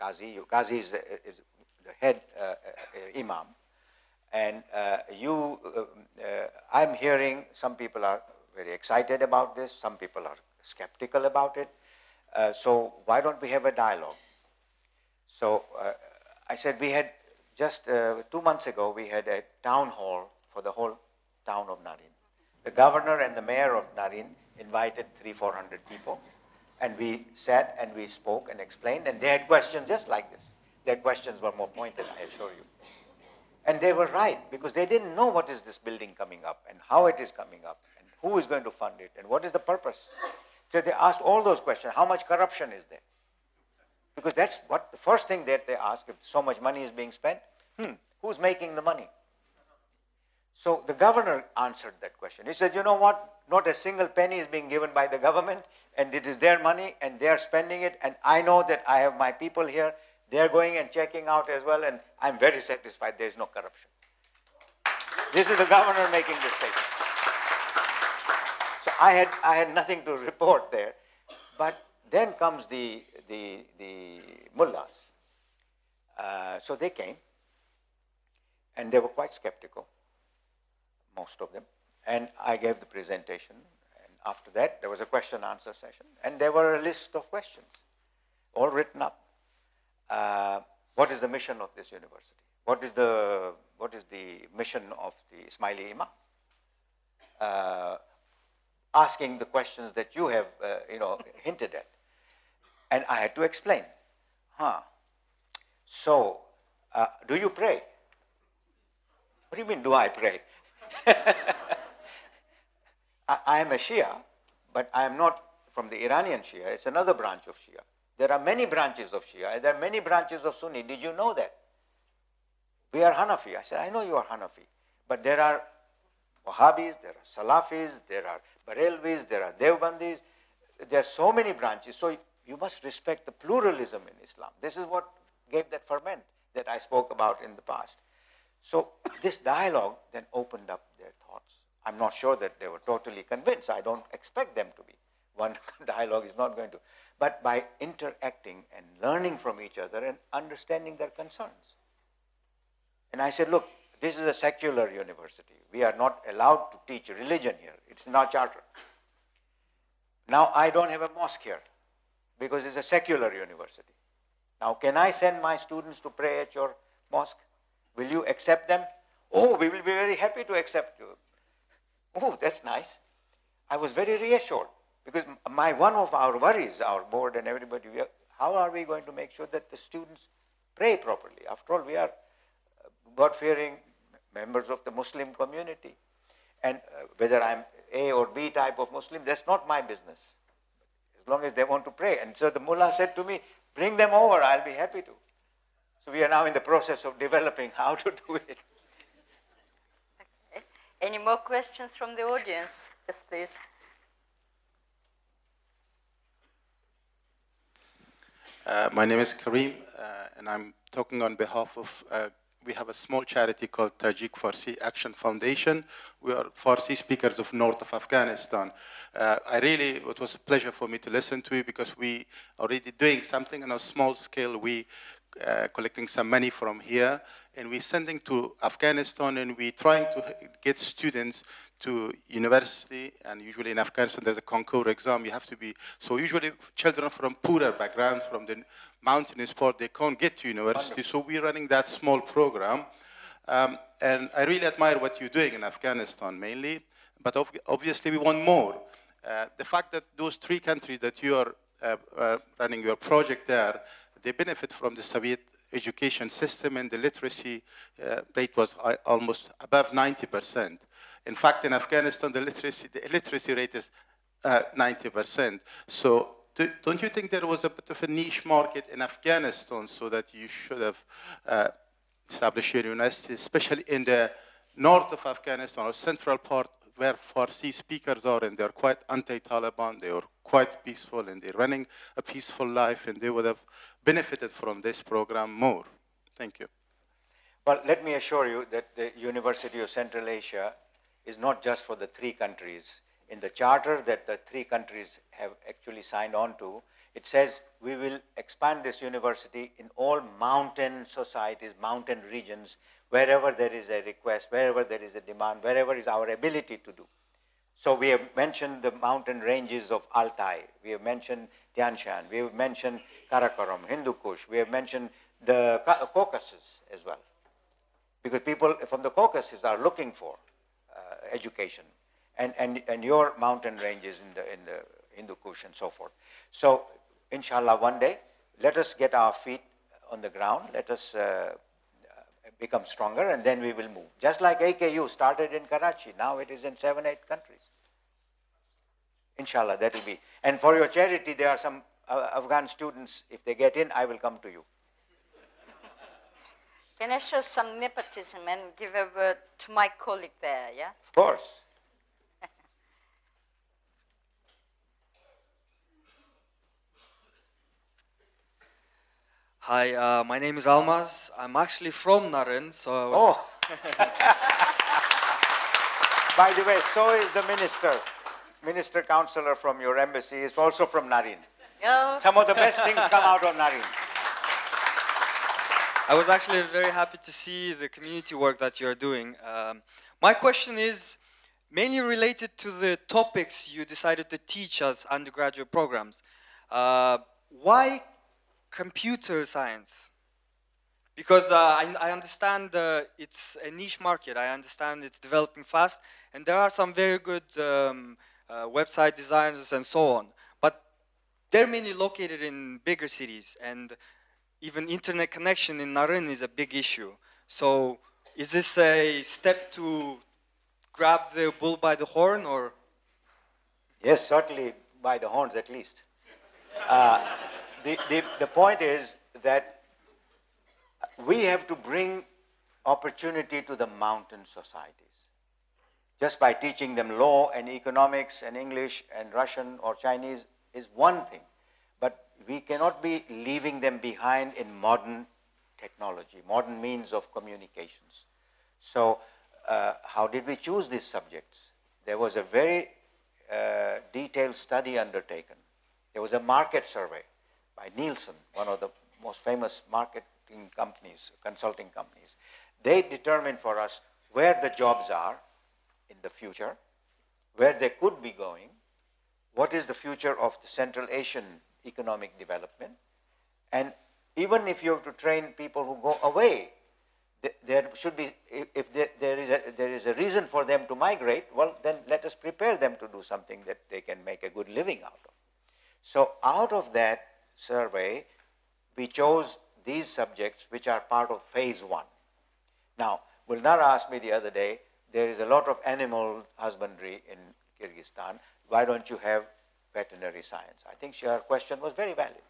Qazi. Qazi is the head imam. And I'm hearing some people are very excited about this. Some people are skeptical about it. So why don't we have a dialogue? So I said, we had just 2 months ago, we had a town hall for the whole town of Naryn. The governor and the mayor of Naryn invited 300-400 people, and we sat and we spoke and explained, and they had questions just like this. Their questions were more pointed, I assure you. And they were right, because they didn't know what is this building coming up, and how it is coming up, and who is going to fund it, and what is the purpose. So they asked all those questions. How much corruption is there? Because that's what the first thing that they ask, if so much money is being spent, who's making the money? So the governor answered that question. He said, you know what? Not a single penny is being given by the government, and it is their money, and they are spending it, and I know that I have my people here. They are going and checking out as well, and I'm very satisfied there is no corruption. This is the governor making this statement. So I had nothing to report there, but then comes the mullahs. So they came, and they were quite skeptical, most of them. And I gave the presentation and After that, there was a question-answer session, and there were a list of questions, all written up. What is the mission of this university? What is the mission of the Ismaili Imam? Asking the questions that you have, hinted at. And I had to explain. So, do you pray? What do you mean, do I pray? I am a Shia, but I am not from the Iranian Shia. It's another branch of Shia. There are many branches of Shia, and there are many branches of Sunni. Did you know that? We are Hanafi. I said, I know you are Hanafi, but there are Wahhabis, there are Salafis, there are Barelvis, there are Devbandis. There are so many branches. So you must respect the pluralism in Islam. This is what gave that ferment that I spoke about in the past. So this dialogue then opened up their thoughts. I'm not sure that they were totally convinced. I don't expect them to be. One dialogue is not going to. But by interacting and learning from each other and understanding their concerns. And I said, look, this is a secular university. We are not allowed to teach religion here. It's in our charter. Now I don't have a mosque here because it's a secular university. Now can I send my students to pray at your mosque? Will you accept them? Oh, we will be very happy to accept you. Oh, that's nice. I was very reassured because one of our worries, our board and everybody, how are we going to make sure that the students pray properly? After all, we are God-fearing members of the Muslim community. And whether I'm A or B type of Muslim, that's not my business. As long as they want to pray. And so the mullah said to me, bring them over, I'll be happy to. So we are now in the process of developing how to do it. Okay. Any more questions from the audience? Yes, please. My name is Kareem, and I'm talking on behalf of, we have a small charity called Tajik Farsi Action Foundation. We are Farsi speakers of north of Afghanistan. It was a pleasure for me to listen to you because we are already doing something on a small scale. We collecting some money from here, and we're sending to Afghanistan, and we're trying to get students to university, and usually in Afghanistan there's a concours exam. You have to be, so usually children from poorer background, from the mountainous part, they can't get to university. So we're running that small program. And I really admire what you're doing in Afghanistan mainly, but obviously we want more. The fact that those 3 countries that you are running your project there, they benefit from the Soviet education system, and the literacy rate was almost above 90%. In fact, in Afghanistan, the literacy rate is 90%. So don't you think there was a bit of a niche market in Afghanistan so that you should have established your university, especially in the north of Afghanistan or central part where Farsi speakers are, and they're quite anti-Taliban, they are quite peaceful, and they're running a peaceful life, and they would have benefited from this program more. Thank you. Well, let me assure you that the University of Central Asia is not just for the 3 countries. In the charter that the 3 countries have actually signed on to, it says we will expand this university in all mountain societies, mountain regions, wherever there is a request, wherever there is a demand, wherever is our ability to do. So we have mentioned the mountain ranges of Altai, we have mentioned Tian Shan, we have mentioned Karakoram, Hindu Kush, we have mentioned the Caucasus as well. Because people from the Caucasus are looking for education, and your mountain ranges in the Hindu Kush and so forth. So inshallah one day, let us get our feet on the ground, let us become stronger, and then we will move. Just like AKU started in Karachi, now it is in 7, 8 countries. Inshallah, that will be. And for your charity, there are some Afghan students, if they get in, I will come to you. Can I show some nepotism and give a word to my colleague there, yeah? Of course. Hi, my name is Almaz. I'm actually from Narin, so I was... Oh! By the way, so is the minister counselor from your embassy is also from Narin. Oh. Some of the best things come out of Narin. I was actually very happy to see the community work that you're doing. My question is, mainly related to the topics you decided to teach as undergraduate programs. Why computer science? Because I understand it's a niche market. I understand it's developing fast, and there are some very good website designers and so on. But they're mainly located in bigger cities, and even internet connection in Naren is a big issue. So is this a step to grab the bull by the horn, or? Yes, certainly by the horns at least. The point is that we have to bring opportunity to the mountain societies. Just by teaching them law and economics and English and Russian or Chinese is one thing, but we cannot be leaving them behind in modern technology, modern means of communications. So how did we choose these subjects? There was a very detailed study undertaken. There was a market survey by Nielsen, one of the most famous marketing companies, consulting companies. They determined for us where the jobs are in the future, where they could be going, what is the future of the Central Asian economic development, and even if you have to train people who go away, there should be, if there is a reason for them to migrate, well, then let us prepare them to do something that they can make a good living out of. So out of that survey, we chose these subjects which are part of phase 1. Now, Gulnara asked me the other day, there is a lot of animal husbandry in Kyrgyzstan. Why don't you have veterinary science? I think her question was very valid.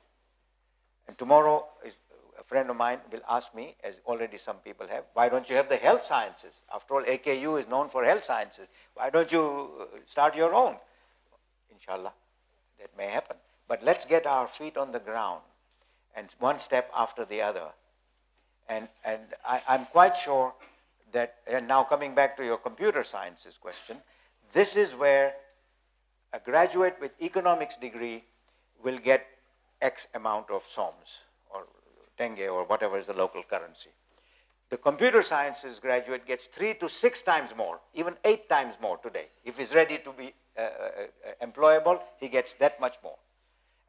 And tomorrow, a friend of mine will ask me, as already some people have, why don't you have the health sciences? After all, AKU is known for health sciences. Why don't you start your own? Inshallah, that may happen. But let's get our feet on the ground, and one step after the other. And I'm quite sure that, and now coming back to your computer sciences question, this is where a graduate with economics degree will get X amount of soms, or tenge, or whatever is the local currency. The computer sciences graduate gets 3 to 6 times more, even 8 times more today. If he's ready to be employable, he gets that much more.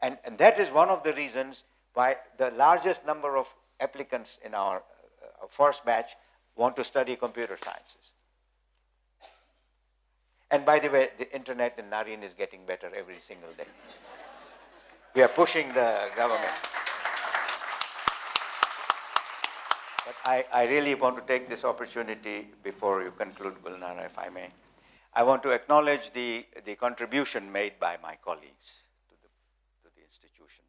And that is one of the reasons why the largest number of applicants in our first batch want to study computer sciences. And by the way, the internet in Naren is getting better every single day. We are pushing the government. But I really want to take this opportunity before you conclude, Gulnara, if I may. I want to acknowledge the contribution made by my colleagues to the institution.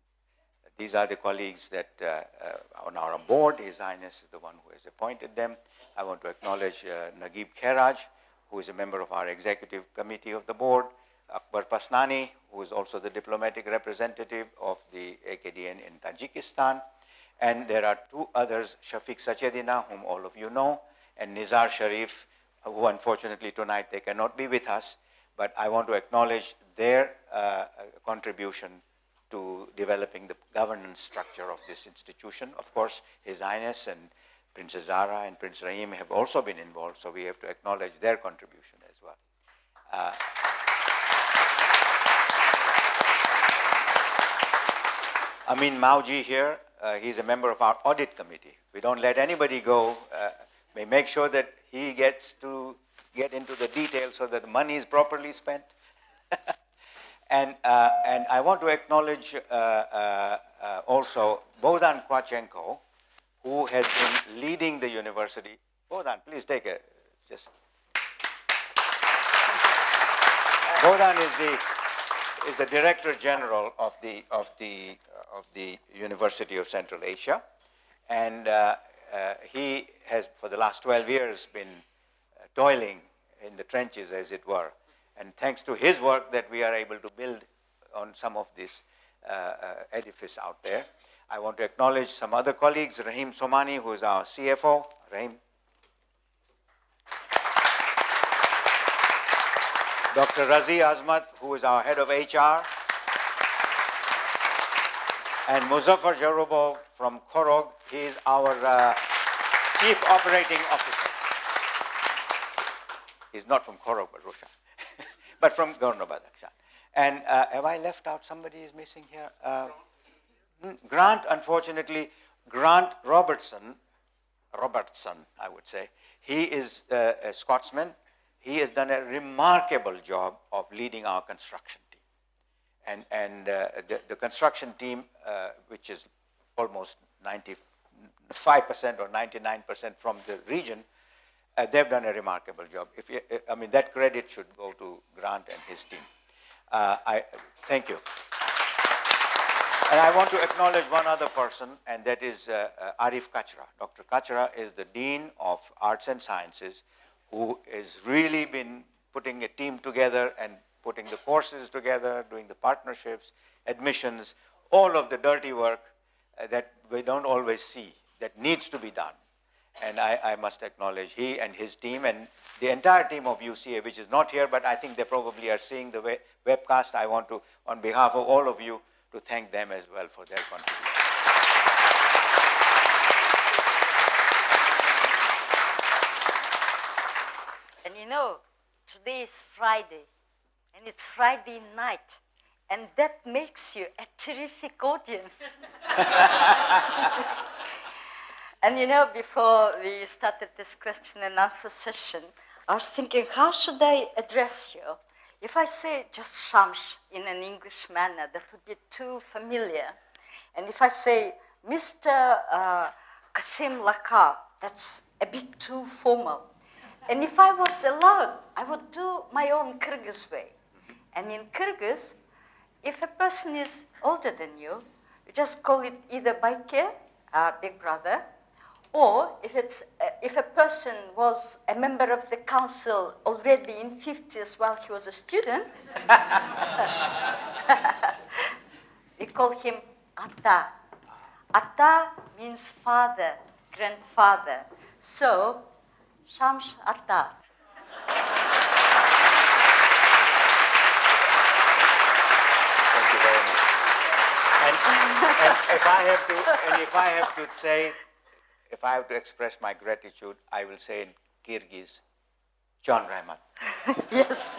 These are the colleagues that are on board. His Highness is the one who has appointed them. I want to acknowledge Naguib Khairaj, who is a member of our executive committee of the board, Akbar Pasnani, who is also the diplomatic representative of the AKDN in Tajikistan. And there are 2 others, Shafiq Sachedina, whom all of you know, and Nizar Sharif, who unfortunately tonight they cannot be with us, but I want to acknowledge their contribution to developing the governance structure of this institution. Of course, His Highness and Princess Zara and Prince Rahim have also been involved, so we have to acknowledge their contribution as well. Amin Mauji here, he's a member of our audit committee. We don't let anybody go. We make sure that he gets to get into the details so that the money is properly spent. And I want to acknowledge also Bohdan Kwachenko, who has been leading the university. Bohdan, please take a, just. Bohdan is the Director General of the University of Central Asia, and he has, for the last 12 years, been toiling in the trenches, as it were. And thanks to his work that we are able to build on some of this edifice out there. I want to acknowledge some other colleagues, Rahim Somani, who is our CFO. Rahim. Dr. Razi Azmat, who is our head of HR. And Muzaffar Jarubov from Korog, he is our Chief Operating Officer. He's not from Korog, but Russia. but from Gorno-Badakhshan. And have I left out somebody is missing here? Grant, unfortunately, Grant Robertson, I would say, he is a Scotsman. He has done a remarkable job of leading our construction team. And the construction team, which is almost 95% or 99% from the region, they've done a remarkable job. I mean, that credit should go to Grant and his team. Thank you. And I want to acknowledge one other person, and that is Arif Kachra. Dr. Kachra is the Dean of Arts and Sciences, who has really been putting a team together and putting the courses together, doing the partnerships, admissions, all of the dirty work that we don't always see, that needs to be done. And I must acknowledge he and his team and the entire team of UCA, which is not here, but I think they probably are seeing the webcast. I want to, on behalf of all of you, to thank them as well for their contribution. And you know, today is Friday, and it's Friday night, and that makes you a terrific audience. And you know, before we started this question and answer session, I was thinking, how should I address you? If I say just Shamsh in an English manner, that would be too familiar. And if I say Mr. Kassim-Lakha, that's a bit too formal. And if I was allowed, I would do my own Kyrgyz way. And in Kyrgyz, if a person is older than you, you just call it either Baike, big brother, or if a person was a member of the council already in 50s while he was a student, we call him Ata. Ata means father, grandfather. So, Shamsh Ata. Thank you very much. And if I have to say, if I have to express my gratitude, I will say in Kyrgyz, John Rahmat. Yes.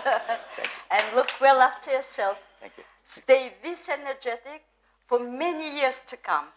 And look well after yourself. Thank you. Stay this energetic for many years to come.